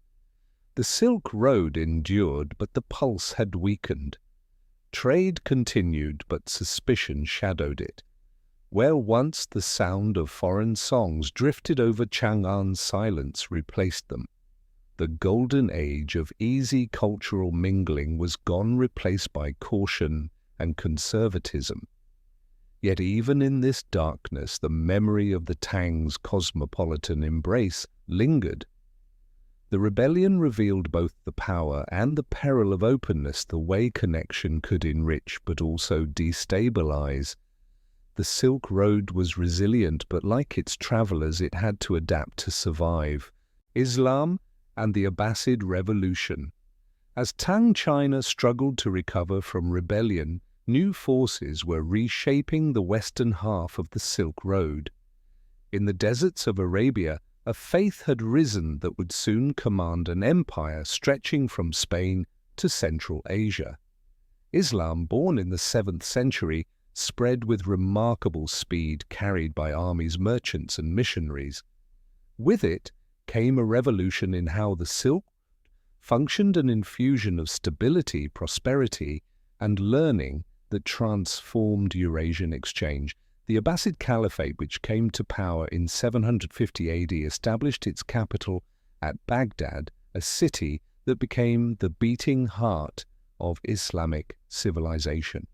The Silk Road endured, but the pulse had weakened. Trade continued, but suspicion shadowed it. Where once the sound of foreign songs drifted over, Chang'an's silence replaced them. The golden age of easy cultural mingling was gone, replaced by caution and conservatism. Yet even in this darkness, the memory of the Tang's cosmopolitan embrace lingered. The rebellion revealed both the power and the peril of openness, the way connection could enrich but also destabilize. The Silk Road was resilient, but like its travelers, it had to adapt to survive. Islam and the Abbasid Revolution. As Tang China struggled to recover from rebellion, new forces were reshaping the western half of the Silk Road. In the deserts of Arabia, a faith had risen that would soon command an empire stretching from Spain to Central Asia. Islam, born in the 7th century, spread with remarkable speed, carried by armies, merchants, and missionaries. With it came a revolution in how the Silk functioned, an infusion of stability, prosperity, and learning that transformed Eurasian exchange. The Abbasid Caliphate, which came to power in 750 AD, established its capital at Baghdad, a city that became the beating heart of Islamic civilization.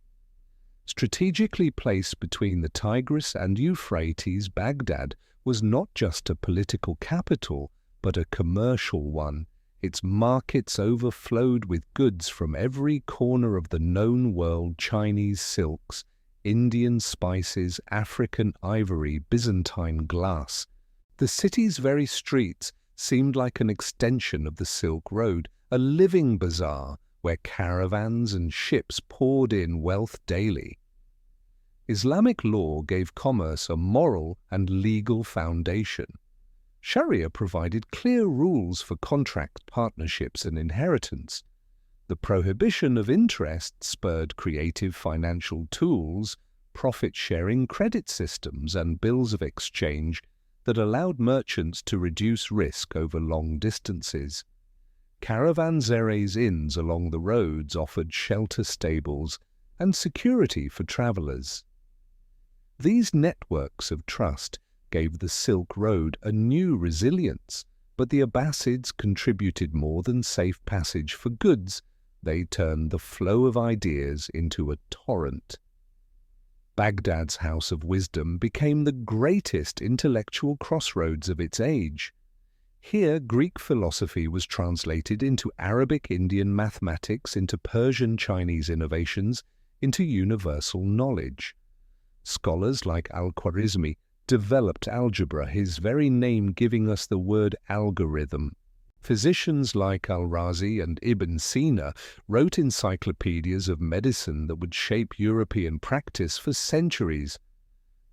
Strategically placed between the Tigris and Euphrates, Baghdad was not just a political capital, but a commercial one. Its markets overflowed with goods from every corner of the known world: Chinese silks, Indian spices, African ivory, Byzantine glass. The city's very streets seemed like an extension of the Silk Road, a living bazaar where caravans and ships poured in wealth daily. Islamic law gave commerce a moral and legal foundation. Sharia provided clear rules for contract partnerships and inheritance. The prohibition of interest spurred creative financial tools, profit-sharing credit systems, and bills of exchange that allowed merchants to reduce risk over long distances. Caravanserais inns along the roads offered shelter stables and security for travelers. These networks of trust gave the Silk Road a new resilience, but the Abbasids contributed more than safe passage for goods. They turned the flow of ideas into a torrent. Baghdad's House of Wisdom became the greatest intellectual crossroads of its age. Here, Greek philosophy was translated into Arabic Indian mathematics, into Persian Chinese innovations, into universal knowledge. Scholars like Al-Khwarizmi developed algebra, his very name giving us the word algorithm. Physicians like Al-Razi and Ibn Sina wrote encyclopedias of medicine that would shape European practice for centuries.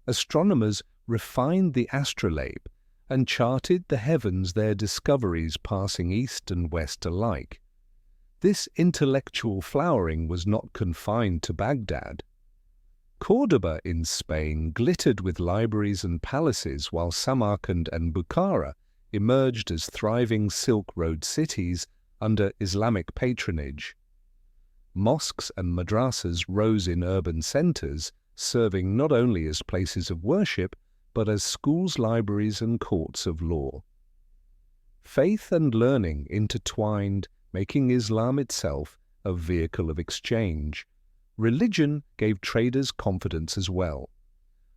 Astronomers refined the astrolabe and charted the heavens, their discoveries passing east and west alike. This intellectual flowering was not confined to Baghdad. Córdoba in Spain glittered with libraries and palaces, while Samarkand and Bukhara emerged as thriving Silk Road cities under Islamic patronage. Mosques and madrasas rose in urban centers, serving not only as places of worship, but as schools, libraries, and courts of law. Faith and learning intertwined, making Islam itself a vehicle of exchange. Religion gave traders confidence as well.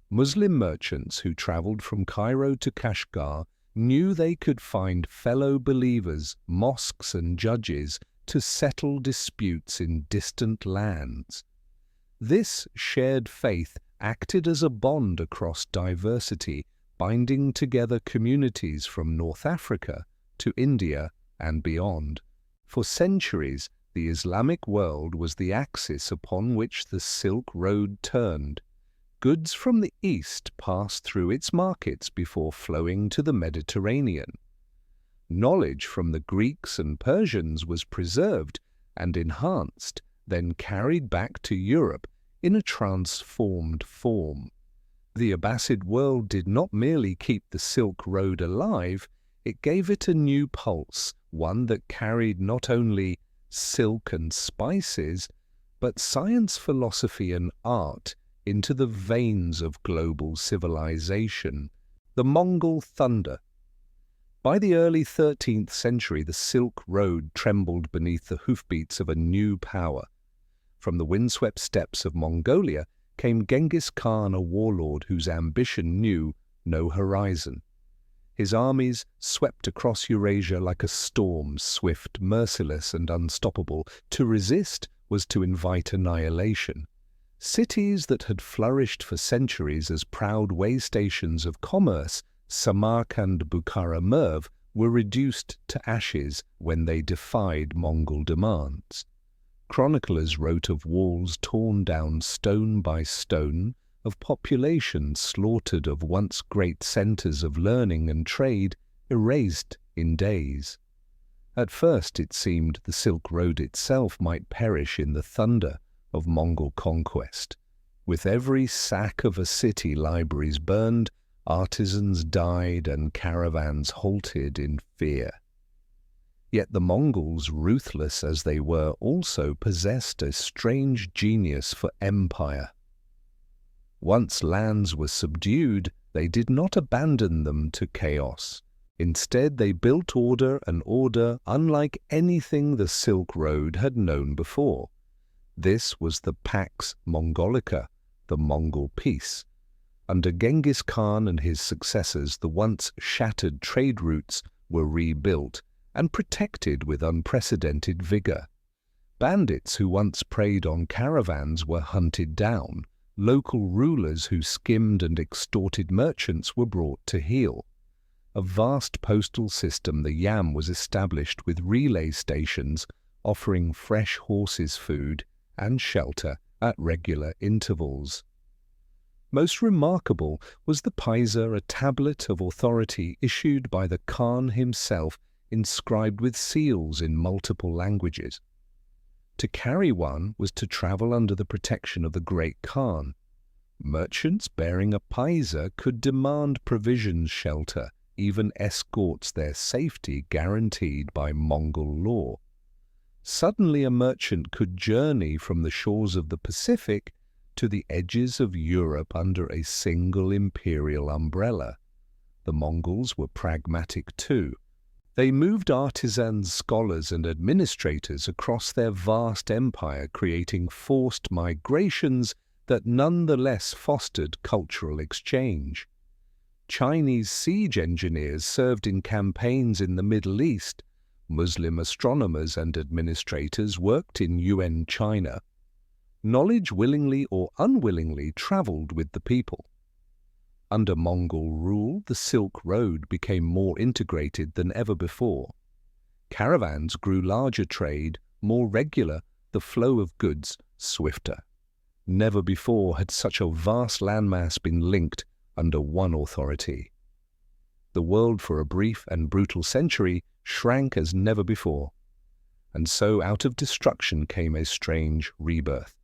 Muslim merchants who traveled from Cairo to Kashgar knew they could find fellow believers, mosques, and judges to settle disputes in distant lands. This shared faith acted as a bond across diversity, binding together communities from North Africa to India and beyond. For centuries, the Islamic world was the axis upon which the Silk Road turned. Goods from the East passed through its markets before flowing to the Mediterranean. Knowledge from the Greeks and Persians was preserved and enhanced, then carried back to Europe in a transformed form. The Abbasid world did not merely keep the Silk Road alive, it gave it a new pulse, one that carried not only silk and spices, but science, philosophy, and art into the veins of global civilization. The Mongol thunder. By the early 13th century, the Silk Road trembled beneath the hoofbeats of a new power. From the windswept steppes of Mongolia came Genghis Khan, a warlord whose ambition knew no horizon. His armies swept across Eurasia like a storm, swift, merciless, and unstoppable. To resist was to invite annihilation. Cities that had flourished for centuries as proud way stations of commerce, Samarkand, Bukhara, Merv, were reduced to ashes when they defied Mongol demands. Chroniclers wrote of walls torn down stone by stone, of populations slaughtered, of once great centers of learning and trade erased in days. At first it seemed the Silk Road itself might perish in the thunder of Mongol conquest. With every sack of a city, libraries burned, artisans died, and caravans halted in fear. Yet the Mongols, ruthless as they were, also possessed a strange genius for empire. Once lands were subdued, they did not abandon them to chaos. Instead, they built order, an order unlike anything the Silk Road had known before. This was the Pax Mongolica, the Mongol peace. Under Genghis Khan and his successors, the once shattered trade routes were rebuilt and protected with unprecedented vigor. Bandits who once preyed on caravans were hunted down. Local rulers who skimmed and extorted merchants were brought to heel. A vast postal system, the Yam, was established with relay stations offering fresh horses' food and shelter at regular intervals. Most remarkable was the Paisa, a tablet of authority issued by the Khan himself, inscribed with seals in multiple languages. To carry one was to travel under the protection of the Great Khan. Merchants bearing a Paisa could demand provisions, shelter, even escorts, their safety guaranteed by Mongol law. Suddenly a merchant could journey from the shores of the Pacific to the edges of Europe under a single imperial umbrella. The Mongols were pragmatic too. They moved artisans, scholars, and administrators across their vast empire, creating forced migrations that nonetheless fostered cultural exchange. Chinese siege engineers served in campaigns in the Middle East. Muslim astronomers and administrators worked in UN China. Knowledge willingly or unwillingly traveled with the people. Under Mongol rule, the Silk Road became more integrated than ever before. Caravans grew larger, trade more regular, the flow of goods swifter. Never before had such a vast landmass been linked under one authority. The world for a brief and brutal century shrank as never before. And so out of destruction came a strange rebirth.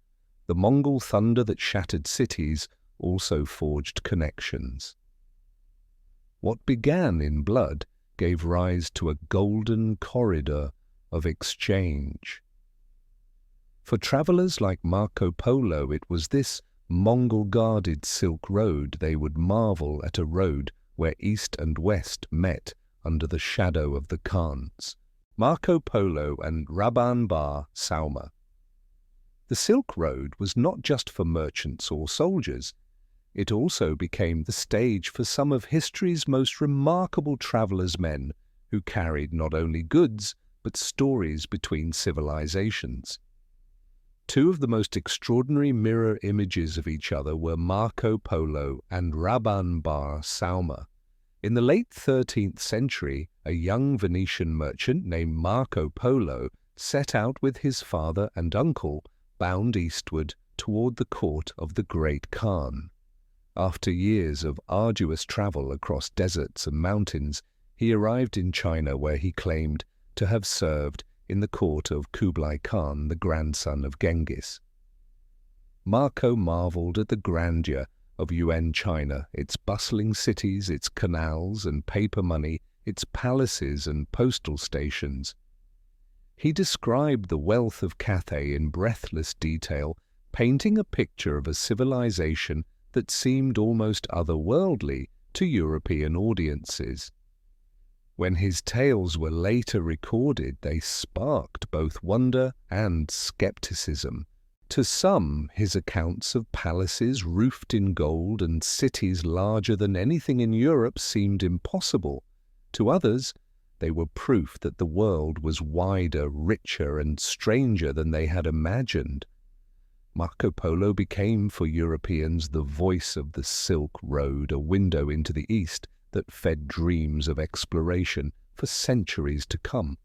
The Mongol thunder that shattered cities also forged connections. What began in blood gave rise to a golden corridor of exchange. For travelers like Marco Polo, it was this Mongol-guarded Silk Road. They would marvel at a road where East and West met under the shadow of the Khans. Marco Polo and Raban Bar Sauma. The Silk Road was not just for merchants or soldiers. It also became the stage for some of history's most remarkable travelers' men who carried not only goods but stories between civilizations. Two of the most extraordinary mirror images of each other were Marco Polo and Raban Bar Sauma. In the late 13th century, a young Venetian merchant named Marco Polo set out with his father and uncle, bound eastward toward the court of the Great Khan. After years of arduous travel across deserts and mountains, he arrived in China, where he claimed to have served in the court of Kublai Khan, the grandson of Genghis. Marco marveled at the grandeur of UN China, its bustling cities, its canals and paper money, its palaces and postal stations. He described the wealth of Cathay in breathless detail, painting a picture of a civilization that seemed almost otherworldly to European audiences. When his tales were later recorded, they sparked both wonder and skepticism. To some, his accounts of palaces roofed in gold and cities larger than anything in Europe seemed impossible. To others, they were proof that the world was wider, richer, and stranger than they had imagined. Marco Polo became for Europeans the voice of the Silk Road, a window into the East that fed dreams of exploration for centuries to come.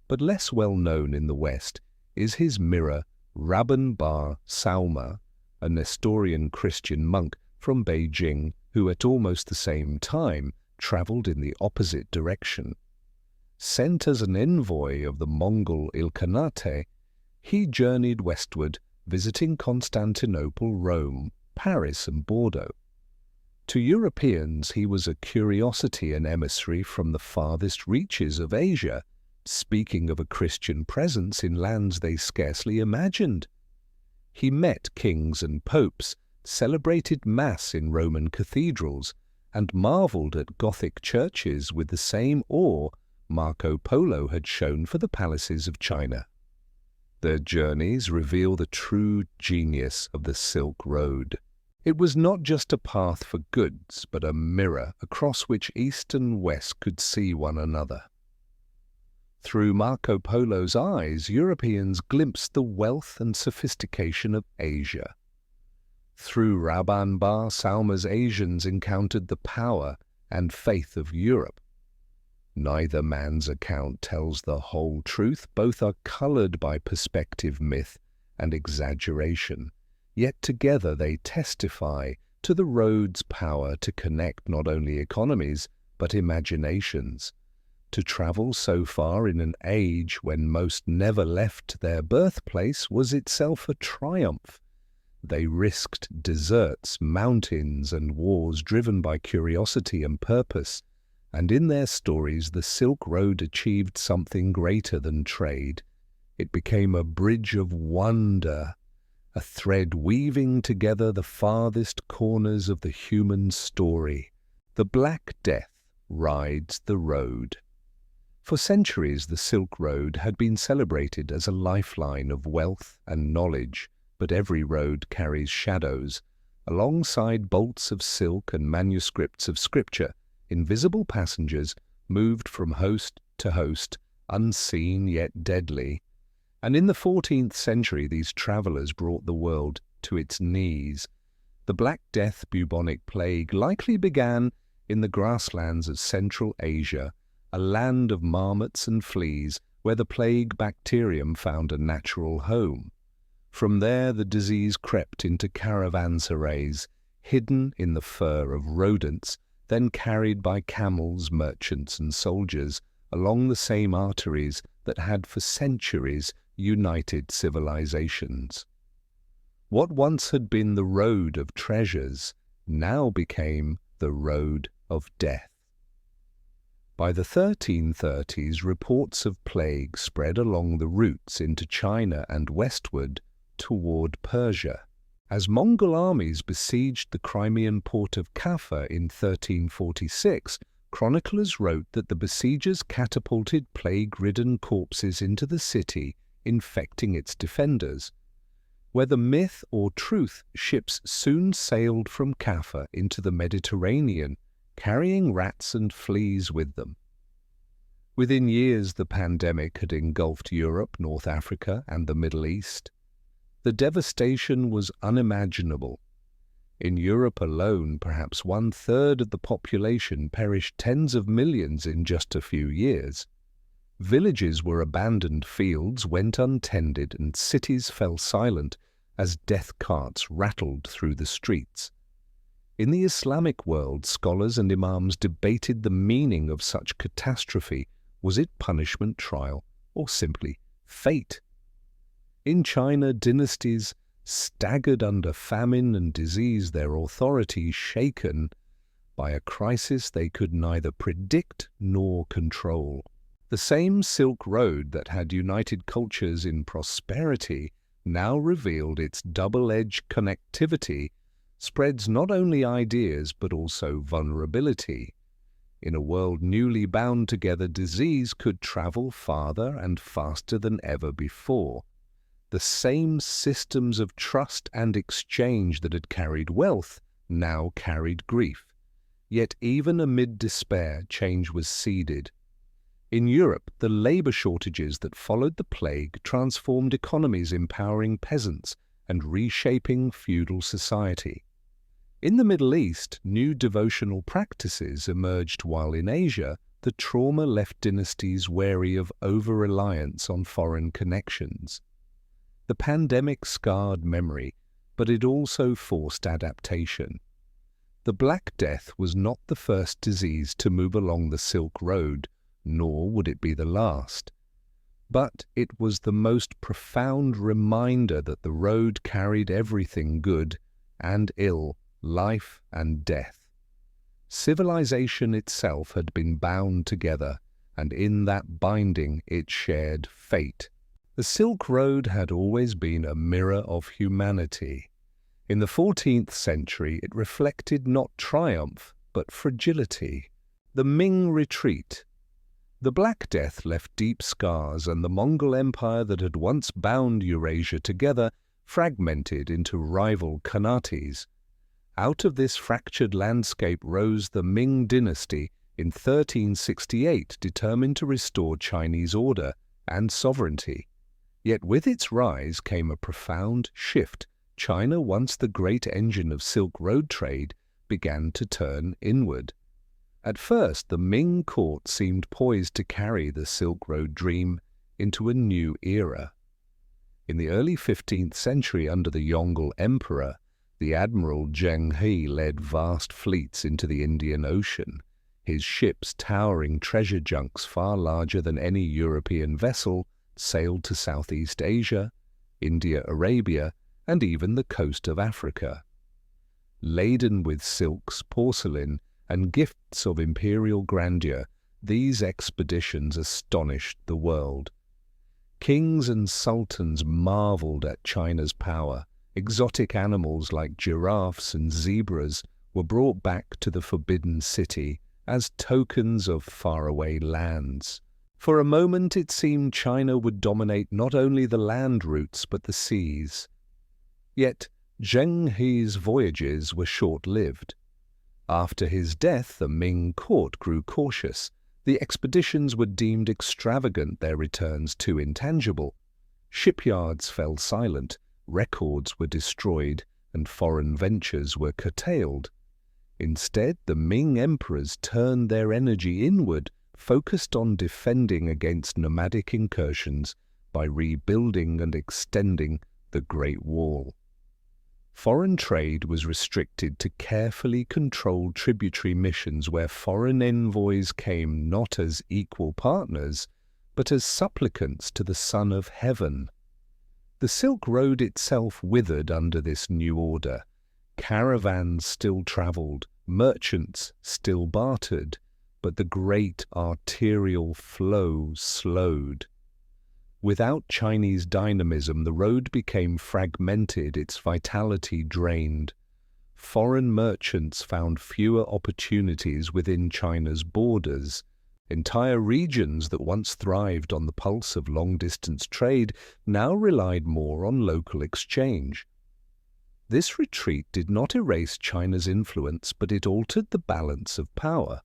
But less well known in the West is his mirror, Raban Bar Sauma, a Nestorian Christian monk from Beijing who at almost the same time traveled in the opposite direction. Sent as an envoy of the Mongol Ilkhanate, he journeyed westward, visiting Constantinople, Rome, Paris, and Bordeaux. To Europeans, he was a curiosity, an emissary from the farthest reaches of Asia, speaking of a Christian presence in lands they scarcely imagined. He met kings and popes, celebrated Mass in Roman cathedrals, and marveled at Gothic churches with the same awe Marco Polo had shown for the palaces of China. Their journeys reveal the true genius of the Silk Road. It was not just a path for goods, but a mirror across which East and West could see one another. Through Marco Polo's eyes, Europeans glimpsed the wealth and sophistication of Asia. Through Raban Bar Salma's Asians encountered the power and faith of Europe. Neither man's account tells the whole truth. Both are colored by perspective, myth, and exaggeration. Yet together they testify to the road's power to connect not only economies, but imaginations. To travel so far in an age when most never left their birthplace was itself a triumph. They risked deserts, mountains, and wars driven by curiosity and purpose. And in their stories, the Silk Road achieved something greater than trade. It became a bridge of wonder, a thread weaving together the farthest corners of the human story. The Black Death rides the road. For centuries, the Silk Road had been celebrated as a lifeline of wealth and knowledge, but every road carries shadows. Alongside bolts of silk and manuscripts of scripture, invisible passengers moved from host to host, unseen yet deadly. And in the 14th century, these travelers brought the world to its knees. The Black Death bubonic plague likely began in the grasslands of Central Asia, a land of marmots and fleas where the plague bacterium found a natural home. From there, the disease crept into caravanserais, hidden in the fur of rodents, then carried by camels, merchants, and soldiers along the same arteries that had for centuries united civilizations. What once had been the road of treasures now became the road of death. By the 1330s, reports of plague spread along the routes into China and westward toward Persia. As Mongol armies besieged the Crimean port of Kaffa in 1346, chroniclers wrote that the besiegers catapulted plague-ridden corpses into the city, infecting its defenders. Whether myth or truth, ships soon sailed from Kaffa into the Mediterranean, carrying rats and fleas with them. Within years, the pandemic had engulfed Europe, North Africa, and the Middle East. The devastation was unimaginable. In Europe alone, perhaps 1/3 of the population perished, tens of millions in just a few years. Villages were abandoned, fields went untended, and cities fell silent as death carts rattled through the streets. In the Islamic world, scholars and imams debated the meaning of such catastrophe. Was it punishment, trial, or simply fate? In China, dynasties staggered under famine and disease, their authority shaken by a crisis they could neither predict nor control. The same Silk Road that had united cultures in prosperity now revealed its double-edged connectivity, spreads not only ideas but also vulnerability. In a world newly bound together, disease could travel farther and faster than ever before. The same systems of trust and exchange that had carried wealth now carried grief. Yet even amid despair, change was seeded. In Europe, the labor shortages that followed the plague transformed economies, empowering peasants and reshaping feudal society. In the Middle East, new devotional practices emerged, while in Asia, the trauma left dynasties wary of over-reliance on foreign connections. The pandemic scarred memory, but it also forced adaptation. The Black Death was not the first disease to move along the Silk Road, nor would it be the last. But it was the most profound reminder that the road carried everything good and ill, life and death. Civilization itself had been bound together, and in that binding it shared fate. The Silk Road had always been a mirror of humanity. In the 14th century, it reflected not triumph, but fragility. The Ming retreat, The Black Death left deep scars, and the Mongol Empire that had once bound Eurasia together fragmented into rival Khanates. Out of this fractured landscape rose the Ming Dynasty in 1368, determined to restore Chinese order and sovereignty. Yet with its rise came a profound shift. China, once the great engine of Silk Road trade, began to turn inward. At first, the Ming court seemed poised to carry the Silk Road dream into a new era. In the early 15th century, under the Yongle Emperor, the Admiral Zheng He led vast fleets into the Indian Ocean, his ships, towering treasure junks far larger than any European vessel, sailed to Southeast Asia, India, Arabia, and even the coast of Africa. Laden with silks, porcelain, and gifts of imperial grandeur, these expeditions astonished the world. Kings and sultans marveled at China's power. Exotic animals like giraffes and zebras were brought back to the Forbidden City as tokens of faraway lands. For a moment it seemed China would dominate not only the land routes but the seas. Yet Zheng He's voyages were short-lived. After his death, the Ming court grew cautious. The expeditions were deemed extravagant, their returns too intangible. Shipyards fell silent, records were destroyed, and foreign ventures were curtailed. Instead, the Ming emperors turned their energy inward, focused on defending against nomadic incursions by rebuilding and extending the Great Wall. Foreign trade was restricted to carefully controlled tributary missions where foreign envoys came not as equal partners, but as supplicants to the Son of Heaven. The Silk Road itself withered under this new order. Caravans still travelled, merchants still bartered, but the great arterial flow slowed. Without Chinese dynamism, the road became fragmented, its vitality drained. Foreign merchants found fewer opportunities within China's borders. Entire regions that once thrived on the pulse of long-distance trade now relied more on local exchange. This retreat did not erase China's influence, but it altered the balance of power.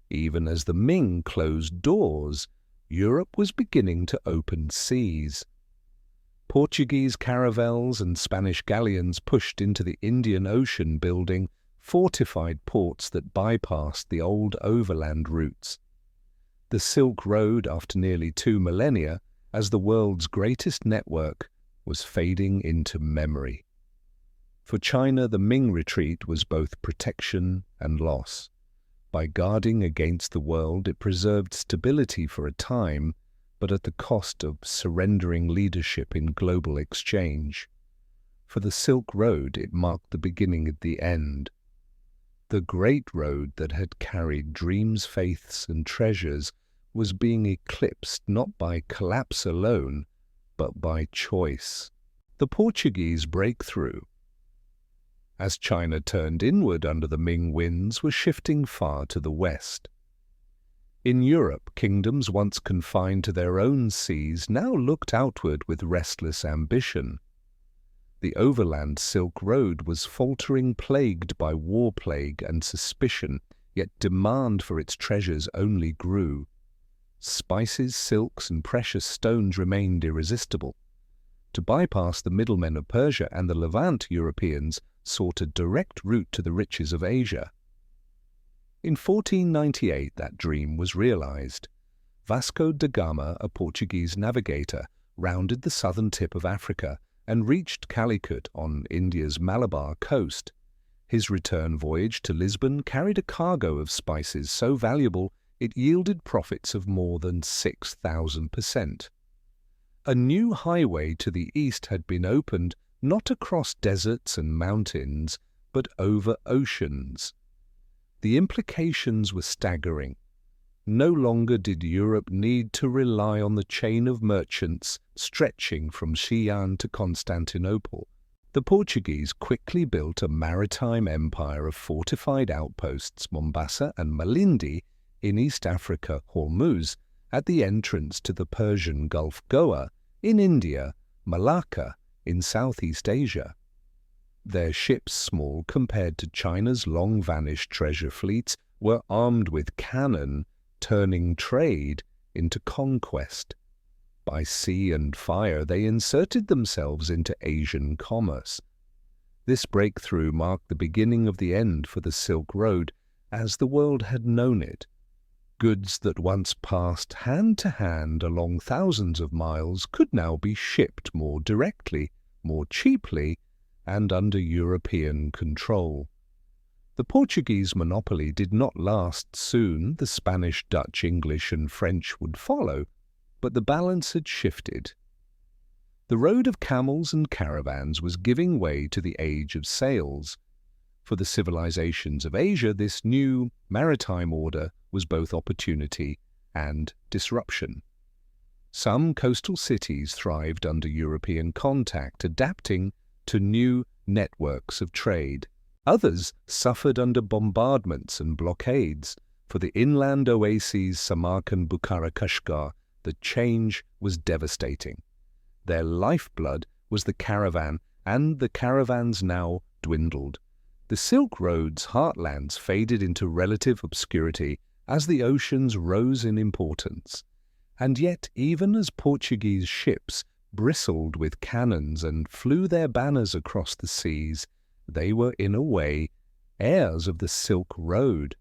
Even as the Ming closed doors, Europe was beginning to open seas. Portuguese caravels and Spanish galleons pushed into the Indian Ocean, building fortified ports that bypassed the old overland routes. The Silk Road, after nearly 2 millennia, as the world's greatest network, was fading into memory. For China, the Ming retreat was both protection and loss. By guarding against the world, it preserved stability for a time, but at the cost of surrendering leadership in global exchange. For the Silk Road, it marked the beginning of the end. The great road that had carried dreams, faiths, and treasures was being eclipsed not by collapse alone, but by choice. The Portuguese breakthrough, as China turned inward under the Ming winds, was shifting far to the west. In Europe, kingdoms once confined to their own seas now looked outward with restless ambition. The overland Silk Road was faltering, plagued by war plague and suspicion, yet demand for its treasures only grew. Spices, silks, and precious stones remained irresistible. To bypass the middlemen of Persia and the Levant, Europeans sought a direct route to the riches of Asia. In 1498, that dream was realized. Vasco da Gama, a Portuguese navigator, rounded the southern tip of Africa and reached Calicut on India's Malabar coast. His return voyage to Lisbon carried a cargo of spices so valuable it yielded profits of more than 6,000%. A new highway to the east had been opened, not across deserts and mountains, but over oceans. The implications were staggering. No longer did Europe need to rely on the chain of merchants stretching from Xi'an to Constantinople. The Portuguese quickly built a maritime empire of fortified outposts. Mombasa and Malindi in East Africa, Hormuz, at the entrance to the Persian Gulf, Goa, in India, Malacca, in Southeast Asia. Their ships, small compared to China's long-vanished treasure fleets, were armed with cannon, turning trade into conquest. By sea and fire, they inserted themselves into Asian commerce. This breakthrough marked the beginning of the end for the Silk Road as the world had known it. Goods that once passed hand to hand along thousands of miles could now be shipped more directly, more cheaply, and under European control. The Portuguese monopoly did not last soon. The Spanish, Dutch, English, and French would follow, but the balance had shifted. The road of camels and caravans was giving way to the age of sails. For the civilizations of Asia, this new maritime order was both opportunity and disruption. Some coastal cities thrived under European contact, adapting to new networks of trade. Others suffered under bombardments and blockades. For the inland oases Samarkand, Bukhara, Kashgar, the change was devastating. Their lifeblood was the caravan, and the caravans now dwindled. The Silk Road's heartlands faded into relative obscurity as the oceans rose in importance. And yet, even as Portuguese ships bristled with cannons and flew their banners across the seas, they were, in a way, heirs of the Silk Road.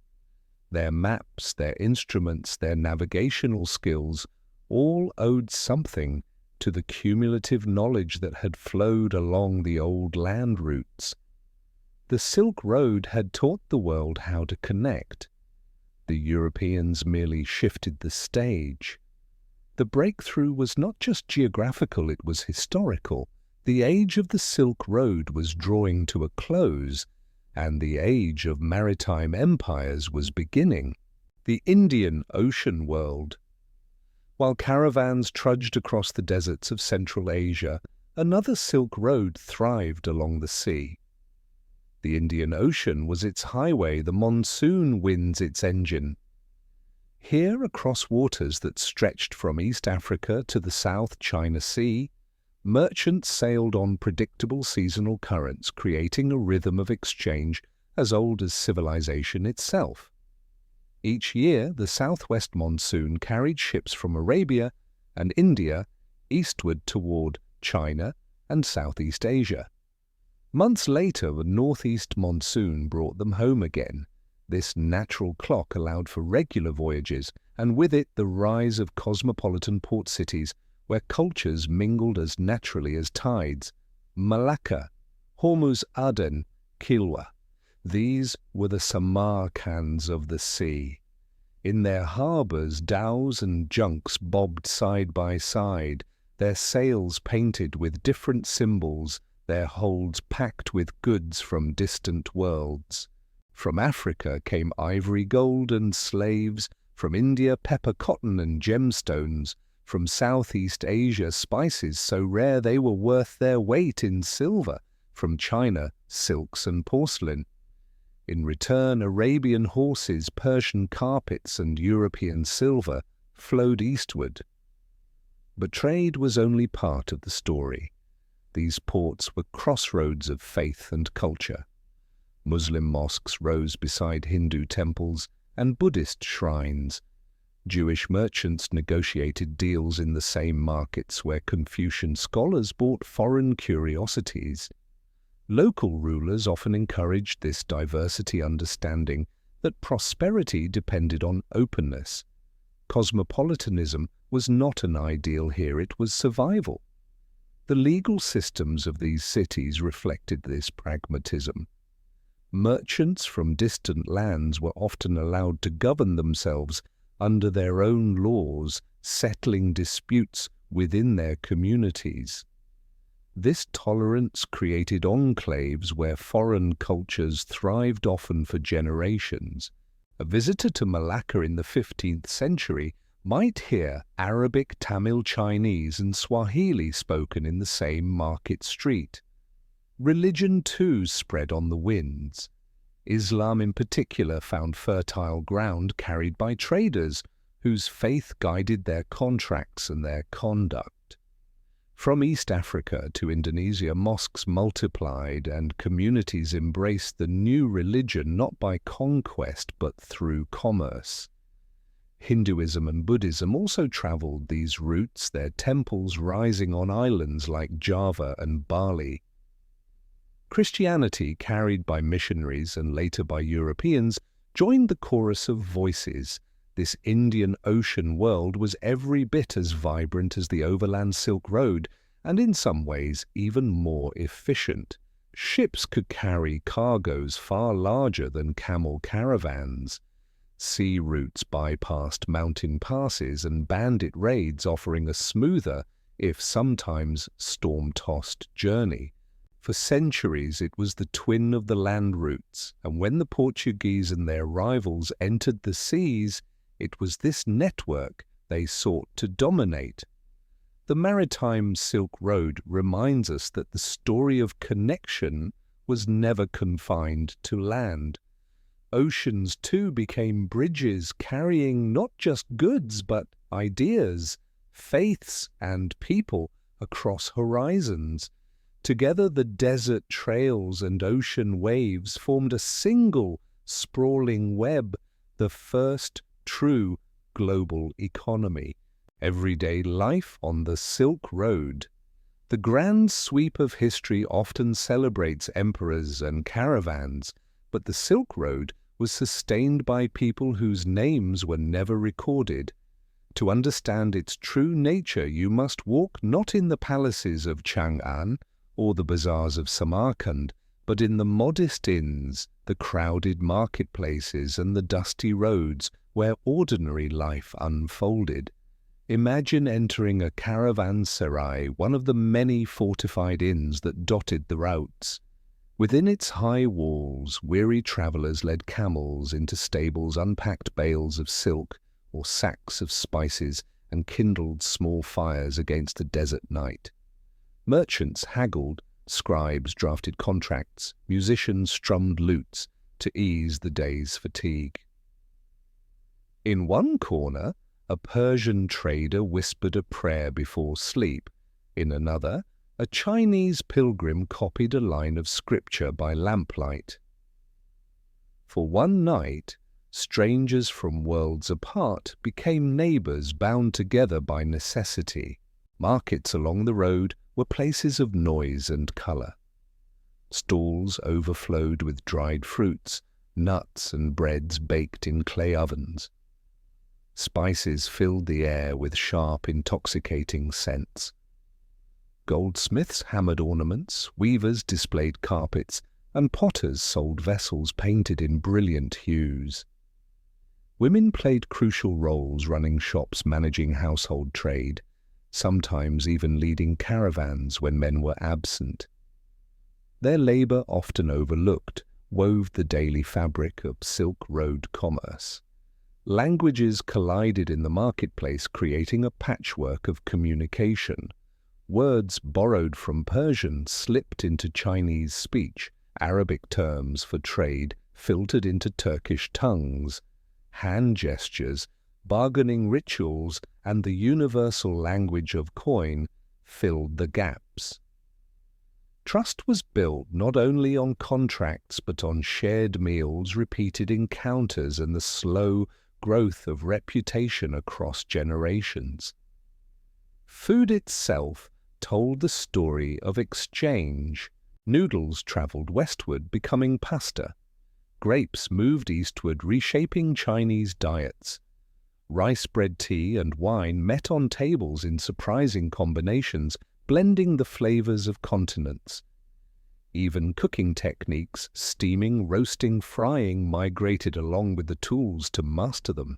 Their maps, their instruments, their navigational skills all owed something to the cumulative knowledge that had flowed along the old land routes. The Silk Road had taught the world how to connect. The Europeans merely shifted the stage. The breakthrough was not just geographical, it was historical. The age of the Silk Road was drawing to a close, and the age of maritime empires was beginning. The Indian Ocean world. While caravans trudged across the deserts of Central Asia, another Silk Road thrived along the sea. The Indian Ocean was its highway, the monsoon winds its engine. Here, across waters that stretched from East Africa to the South China Sea, merchants sailed on predictable seasonal currents, creating a rhythm of exchange as old as civilization itself. Each year, the southwest monsoon carried ships from Arabia and India eastward toward China and Southeast Asia. Months later, the northeast monsoon brought them home again. This natural clock allowed for regular voyages, and with it the rise of cosmopolitan port cities where cultures mingled as naturally as tides. Malacca, Hormuz, Aden, Kilwa. These were the Samarkands of the sea. In their harbours, dhows and junks bobbed side by side, their sails painted with different symbols, their holds packed with goods from distant worlds. From Africa came ivory, gold, and slaves, from India pepper, cotton, and gemstones, from Southeast Asia spices so rare they were worth their weight in silver, from China silks and porcelain. In return, Arabian horses, Persian carpets, and European silver flowed eastward. But trade was only part of the story. These ports were crossroads of faith and culture. Muslim mosques rose beside Hindu temples and Buddhist shrines. Jewish merchants negotiated deals in the same markets where Confucian scholars bought foreign curiosities. Local rulers often encouraged this diversity, understanding that prosperity depended on openness. Cosmopolitanism was not an ideal here, it was survival. The legal systems of these cities reflected this pragmatism. Merchants from distant lands were often allowed to govern themselves under their own laws, settling disputes within their communities. This tolerance created enclaves where foreign cultures thrived often for generations. A visitor to Malacca in the 15th century might hear Arabic, Tamil, Chinese, and Swahili spoken in the same market street. Religion, too, spread on the winds. Islam in particular found fertile ground carried by traders, whose faith guided their contracts and their conduct. From East Africa to Indonesia, mosques multiplied and communities embraced the new religion not by conquest but through commerce. Hinduism and Buddhism also traveled these routes, their temples rising on islands like Java and Bali. Christianity, carried by missionaries and later by Europeans, joined the chorus of voices. This Indian Ocean world was every bit as vibrant as the overland Silk Road, and in some ways even more efficient. Ships could carry cargoes far larger than camel caravans. Sea routes bypassed mountain passes and bandit raids, offering a smoother, if sometimes storm-tossed, journey. For centuries it was the twin of the land routes, and when the Portuguese and their rivals entered the seas, it was this network they sought to dominate. The maritime Silk Road reminds us that the story of connection was never confined to land. Oceans too became bridges carrying not just goods but ideas, faiths and people across horizons. Together the desert trails and ocean waves formed a single sprawling web, the first true global economy. Everyday life on the Silk Road. The grand sweep of history often celebrates emperors and caravans, but the Silk Road was sustained by people whose names were never recorded. To understand its true nature, you must walk not in the palaces of Chang'an or the bazaars of Samarkand, but in the modest inns, the crowded marketplaces, and the dusty roads where ordinary life unfolded. Imagine entering a caravanserai, one of the many fortified inns that dotted the routes. Within its high walls, weary travellers led camels into stables, unpacked bales of silk or sacks of spices, and kindled small fires against the desert night. Merchants haggled, scribes drafted contracts, musicians strummed lutes to ease the day's fatigue. In one corner, a Persian trader whispered a prayer before sleep. In another, a Chinese pilgrim copied a line of scripture by lamplight. For one night, strangers from worlds apart became neighbors bound together by necessity. Markets along the road were places of noise and color. Stalls overflowed with dried fruits, nuts and breads baked in clay ovens. Spices filled the air with sharp, intoxicating scents. Goldsmiths hammered ornaments, weavers displayed carpets, and potters sold vessels painted in brilliant hues. Women played crucial roles, running shops, managing household trade, sometimes even leading caravans when men were absent. Their labor, often overlooked, wove the daily fabric of Silk Road commerce. Languages collided in the marketplace, creating a patchwork of communication. Words borrowed from Persian slipped into Chinese speech, Arabic terms for trade filtered into Turkish tongues. Hand gestures, bargaining rituals, and the universal language of coin filled the gaps. Trust was built not only on contracts but on shared meals, repeated encounters, and the slow growth of reputation across generations. Food itself told the story of exchange. Noodles traveled westward, becoming pasta. Grapes moved eastward, reshaping Chinese diets. Rice bread tea and wine met on tables in surprising combinations, blending the flavors of continents. Even cooking techniques, steaming, roasting, frying, migrated along with the tools to master them.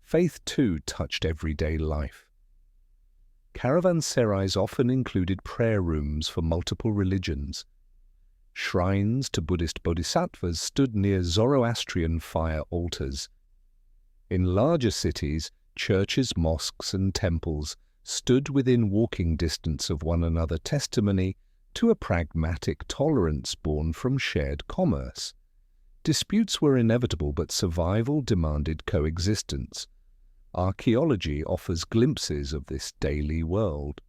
Faith, too, touched everyday life. Caravanserais often included prayer rooms for multiple religions. Shrines to Buddhist bodhisattvas stood near Zoroastrian fire altars. In larger cities, churches, mosques, and temples stood within walking distance of one another, testimony to a pragmatic tolerance born from shared commerce. Disputes were inevitable, but survival demanded coexistence. Archaeology offers glimpses of this daily world.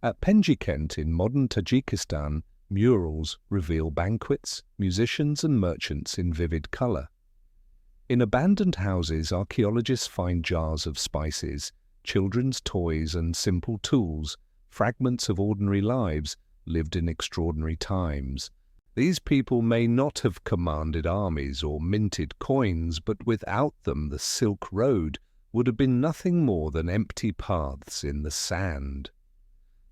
At Penjikent in modern Tajikistan, murals reveal banquets, musicians and merchants in vivid colour. In abandoned houses, archaeologists find jars of spices, children's toys and simple tools, fragments of ordinary lives lived in extraordinary times. These people may not have commanded armies or minted coins, but without them the Silk Road would have been nothing more than empty paths in the sand.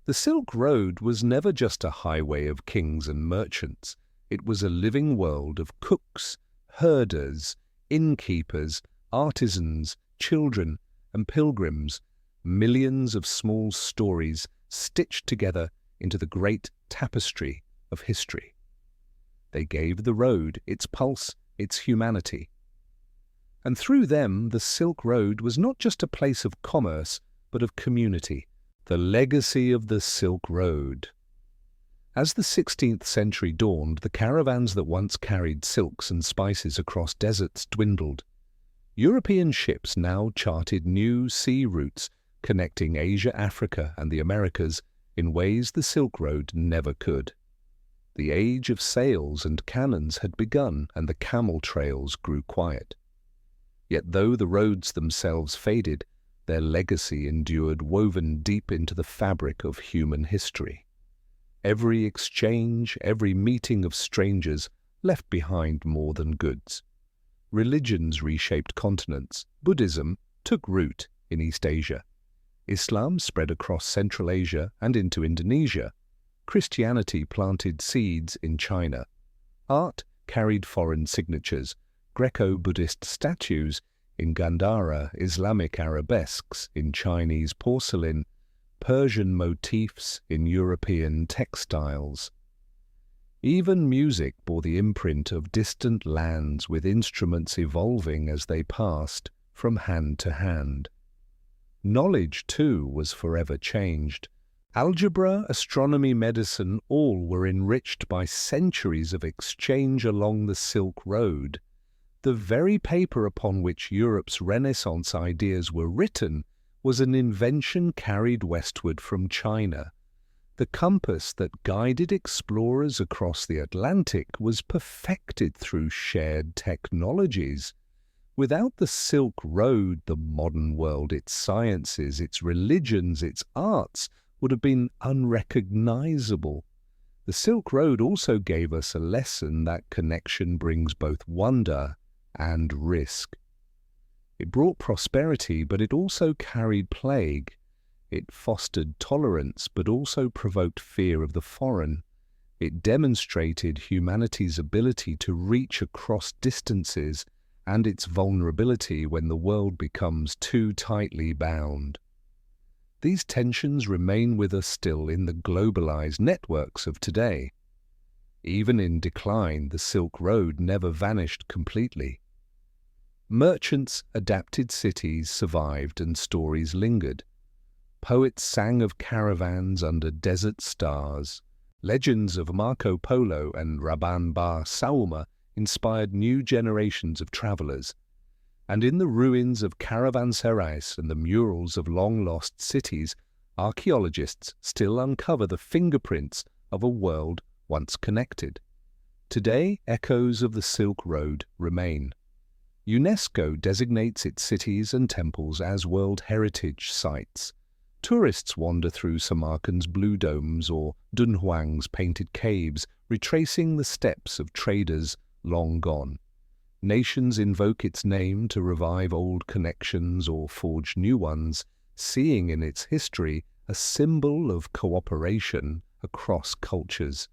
The Silk Road was never just a highway of kings and merchants. It was a living world of cooks, herders, innkeepers, artisans, children, and pilgrims, millions of small stories stitched together into the great tapestry of history. They gave the road its pulse, its humanity. And through them, the Silk Road was not just a place of commerce, but of community, the legacy of the Silk Road. As the 16th century dawned, the caravans that once carried silks and spices across deserts dwindled. European ships now charted new sea routes connecting Asia, Africa, and the Americas in ways the Silk Road never could. The age of sails and cannons had begun, and the camel trails grew quiet. Yet though the roads themselves faded, their legacy endured, woven deep into the fabric of human history. Every exchange, every meeting of strangers left behind more than goods. Religions reshaped continents. Buddhism took root in East Asia. Islam spread across Central Asia and into Indonesia. Christianity planted seeds in China. Art carried foreign signatures, Greco-Buddhist statues in Gandhara, Islamic arabesques in Chinese porcelain, Persian motifs in European textiles. Even music bore the imprint of distant lands, with instruments evolving as they passed from hand to hand. Knowledge, too, was forever changed. Algebra, astronomy, medicine, all were enriched by centuries of exchange along the Silk Road. The very paper upon which Europe's Renaissance ideas were written was an invention carried westward from China. The compass that guided explorers across the Atlantic was perfected through shared technologies. Without the Silk Road, the modern world, its sciences, its religions, its arts, would have been unrecognizable. The Silk Road also gave us a lesson that connection brings both wonder and risk. It brought prosperity, but it also carried plague. It fostered tolerance, but also provoked fear of the foreign. It demonstrated humanity's ability to reach across distances and its vulnerability when the world becomes too tightly bound. These tensions remain with us still in the globalized networks of today. Even in decline, the Silk Road never vanished completely. Merchants adapted, cities survived, and stories lingered. Poets sang of caravans under desert stars. Legends of Marco Polo and Raban Bar Sauma inspired new generations of travelers. And in the ruins of caravanserais and the murals of long-lost cities, archaeologists still uncover the fingerprints of a world once connected. Today, echoes of the Silk Road remain. UNESCO designates its cities and temples as World Heritage Sites. Tourists wander through Samarkand's blue domes or Dunhuang's painted caves, retracing the steps of traders long gone. Nations invoke its name to revive old connections or forge new ones, seeing in its history a symbol of cooperation across cultures.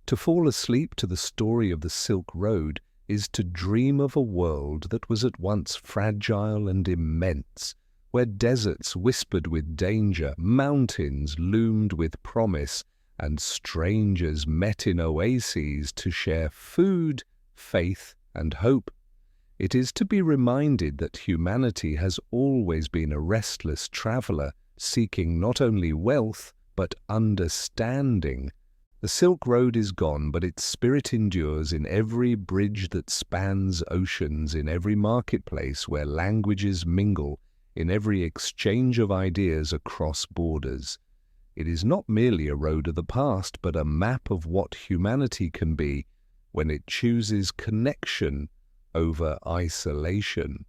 To fall asleep to the story of the Silk Road is to dream of a world that was at once fragile and immense, where deserts whispered with danger, mountains loomed with promise, and strangers met in oases to share food, faith, and hope. It is to be reminded that humanity has always been a restless traveller, seeking not only wealth, but understanding, The Silk Road is gone, but its spirit endures in every bridge that spans oceans, in every marketplace where languages mingle, in every exchange of ideas across borders. It is not merely a road of the past, but a map of what humanity can be when it chooses connection over isolation.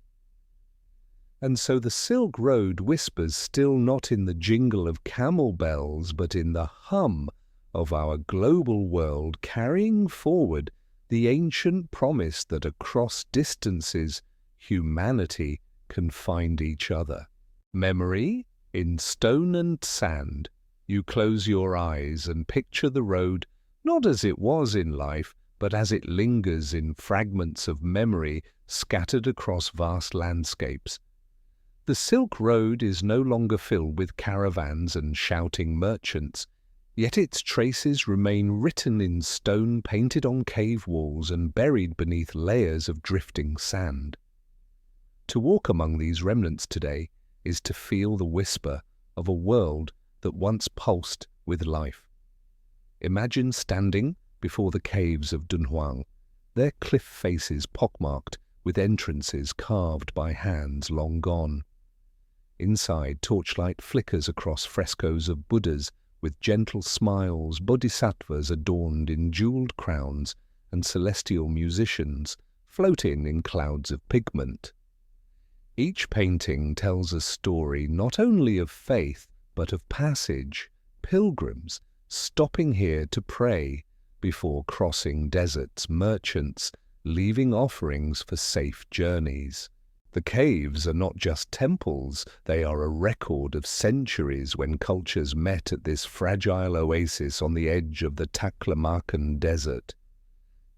And so the Silk Road whispers still not in the jingle of camel bells, but in the hum of our global world, carrying forward the ancient promise that across distances humanity can find each other. Memory in stone and sand. You close your eyes and picture the road not as it was in life, but as it lingers in fragments of memory scattered across vast landscapes. The Silk Road is no longer filled with caravans and shouting merchants, yet its traces remain written in stone painted on cave walls and buried beneath layers of drifting sand. To walk among these remnants today is to feel the whisper of a world that once pulsed with life. Imagine standing before the caves of Dunhuang, their cliff faces pockmarked with entrances carved by hands long gone. Inside, torchlight flickers across frescoes of Buddhas with gentle smiles, bodhisattvas adorned in jeweled crowns, and celestial musicians floating in clouds of pigment. Each painting tells a story not only of faith, but of passage, pilgrims stopping here to pray before crossing deserts, merchants leaving offerings for safe journeys. The caves are not just temples, they are a record of centuries when cultures met at this fragile oasis on the edge of the Taklamakan Desert.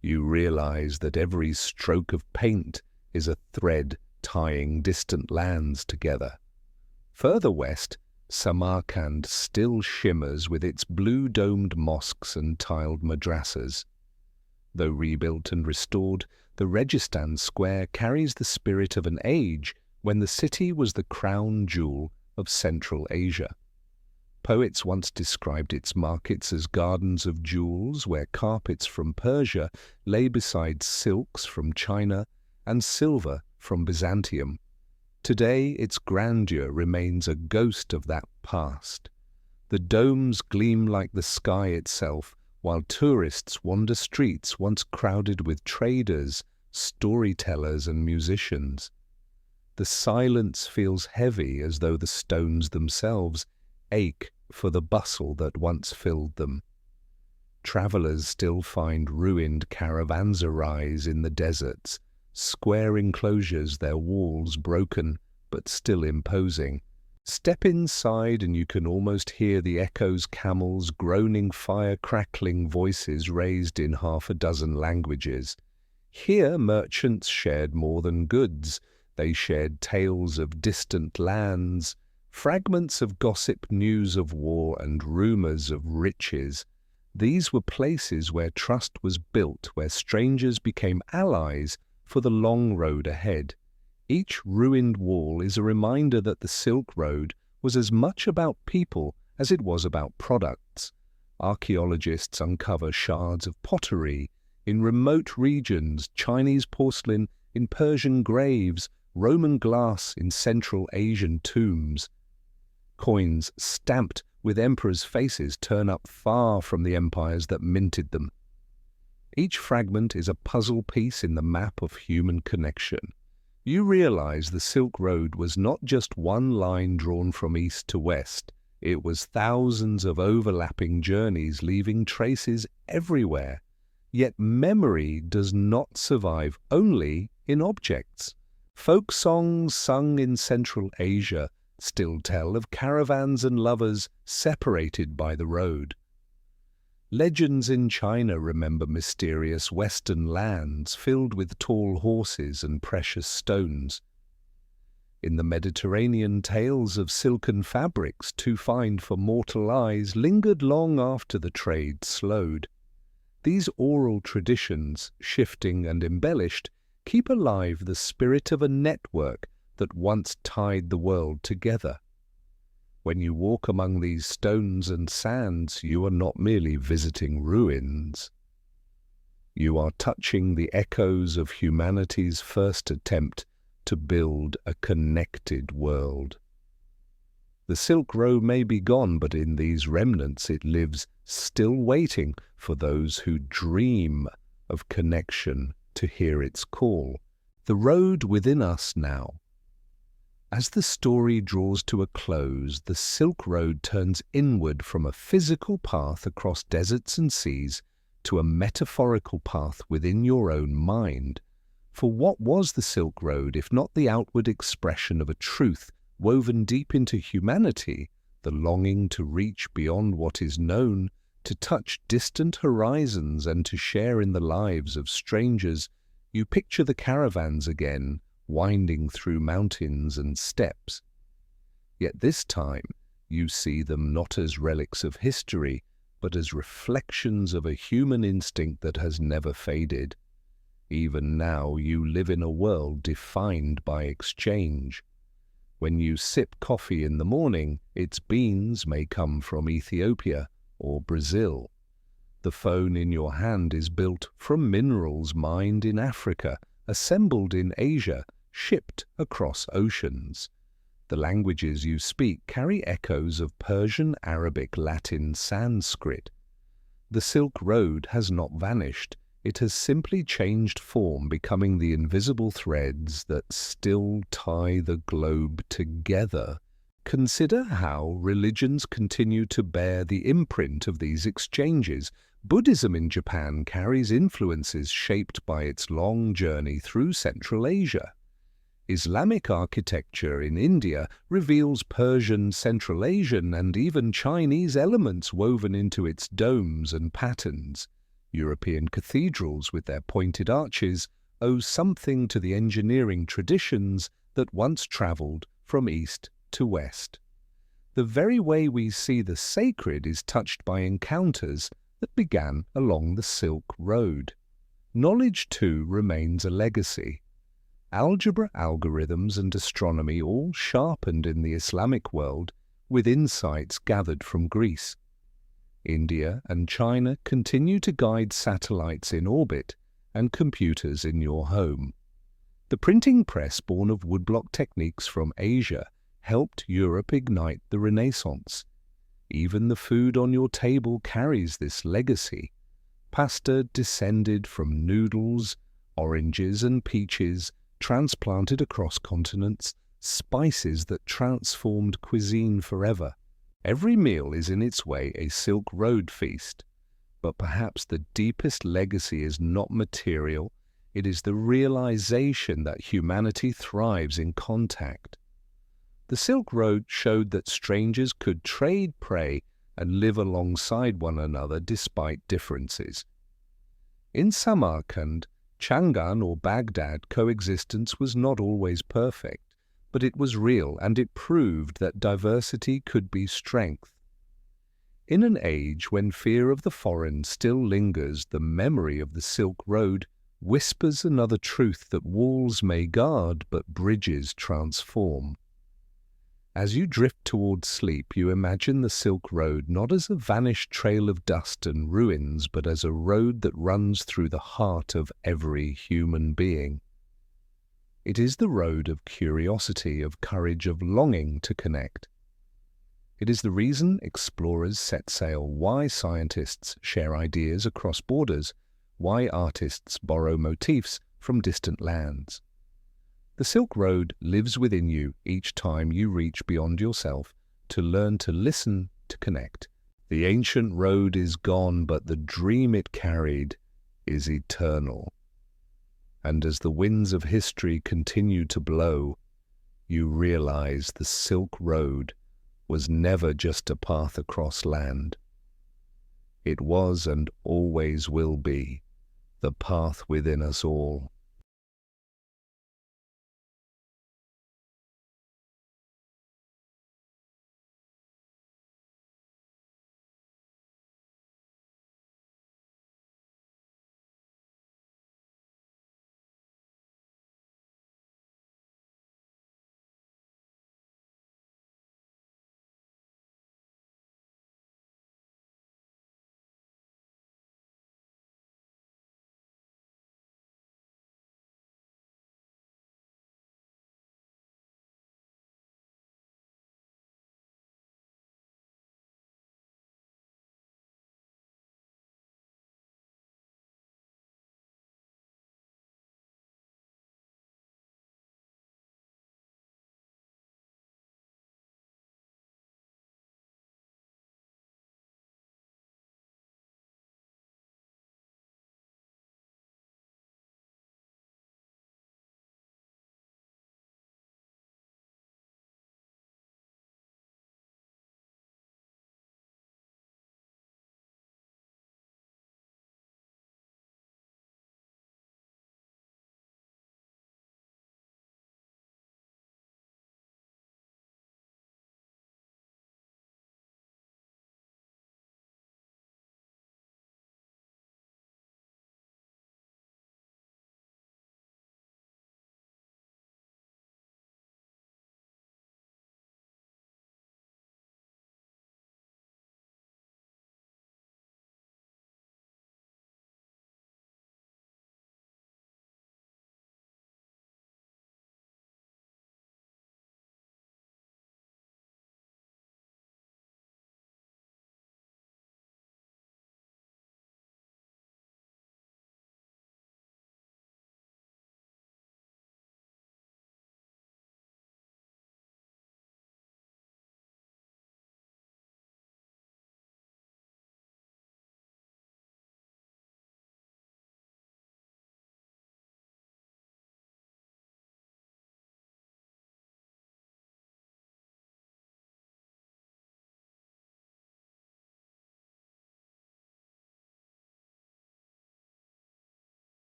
You realize that every stroke of paint is a thread tying distant lands together. Further west, Samarkand still shimmers with its blue-domed mosques and tiled madrasas. Though rebuilt and restored, the Registan Square carries the spirit of an age when the city was the crown jewel of Central Asia. Poets once described its markets as gardens of jewels where carpets from Persia lay beside silks from China and silver from Byzantium. Today, its grandeur remains a ghost of that past. The domes gleam like the sky itself, while tourists wander streets once crowded with traders, storytellers, and musicians. The silence feels heavy, as though the stones themselves ache for the bustle that once filled them. Travelers still find ruined caravanserais in the deserts, square enclosures, their walls broken but still imposing. Step inside and you can almost hear the echoes, camels, groaning, fire-crackling voices raised in half a dozen languages. Here merchants shared more than goods. They shared tales of distant lands, fragments of gossip, news of war, and rumors of riches. These were places where trust was built, where strangers became allies for the long road ahead. Each ruined wall is a reminder that the Silk Road was as much about people as it was about products. Archaeologists uncover shards of pottery in remote regions, Chinese porcelain in Persian graves, Roman glass in Central Asian tombs. Coins stamped with emperors' faces turn up far from the empires that minted them. Each fragment is a puzzle piece in the map of human connection. You realize the Silk Road was not just one line drawn from east to west. It was thousands of overlapping journeys leaving traces everywhere. Yet memory does not survive only in objects. Folk songs sung in Central Asia still tell of caravans and lovers separated by the road. Legends in China remember mysterious western lands filled with tall horses and precious stones. In the Mediterranean, tales of silken fabrics too fine for mortal eyes lingered long after the trade slowed. These oral traditions, shifting and embellished, keep alive the spirit of a network that once tied the world together. When you walk among these stones and sands, you are not merely visiting ruins. You are touching the echoes of humanity's first attempt to build a connected world. The Silk Road may be gone, but in these remnants it lives, still waiting for those who dream of connection to hear its call. The road within us now. As the story draws to a close, the Silk Road turns inward from a physical path across deserts and seas to a metaphorical path within your own mind. For what was the Silk Road if not the outward expression of a truth woven deep into humanity, the longing to reach beyond what is known, to touch distant horizons and to share in the lives of strangers? You picture the caravans again, winding through mountains and steppes. Yet this time you see them not as relics of history, but as reflections of a human instinct that has never faded. Even now you live in a world defined by exchange. When you sip coffee in the morning, its beans may come from Ethiopia or Brazil. The phone in your hand is built from minerals mined in Africa, assembled in Asia, shipped across oceans. The languages you speak carry echoes of Persian, Arabic, Latin, Sanskrit. The Silk Road has not vanished. It has simply changed form, becoming the invisible threads that still tie the globe together. Consider how religions continue to bear the imprint of these exchanges. Buddhism in Japan carries influences shaped by its long journey through Central Asia. Islamic architecture in India reveals Persian, Central Asian, and even Chinese elements woven into its domes and patterns. European cathedrals, with their pointed arches, owe something to the engineering traditions that once travelled from east to west. The very way we see the sacred is touched by encounters that began along the Silk Road. Knowledge, too, remains a legacy. Algebra, algorithms, and astronomy all sharpened in the Islamic world with insights gathered from Greece. India and China continue to guide satellites in orbit and computers in your home. The printing press, born of woodblock techniques from Asia, helped Europe ignite the Renaissance. Even the food on your table carries this legacy. Pasta descended from noodles, oranges and peaches, transplanted across continents, spices that transformed cuisine forever. Every meal is in its way a Silk Road feast. But perhaps the deepest legacy is not material, it is the realization that humanity thrives in contact. The Silk Road showed that strangers could trade, pray, and live alongside one another despite differences. In Samarkand, Changan or Baghdad, coexistence was not always perfect, but it was real, and it proved that diversity could be strength. In an age when fear of the foreign still lingers, the memory of the Silk Road whispers another truth, that walls may guard, but bridges transform. As you drift towards sleep, you imagine the Silk Road not as a vanished trail of dust and ruins, but as a road that runs through the heart of every human being. It is the road of curiosity, of courage, of longing to connect. It is the reason explorers set sail, why scientists share ideas across borders, why artists borrow motifs from distant lands. The Silk Road lives within you each time you reach beyond yourself to learn to listen, to connect. The ancient road is gone, but the dream it carried is eternal. And as the winds of history continue to blow, you realize the Silk Road was never just a path across land. It was and always will be the path within us all.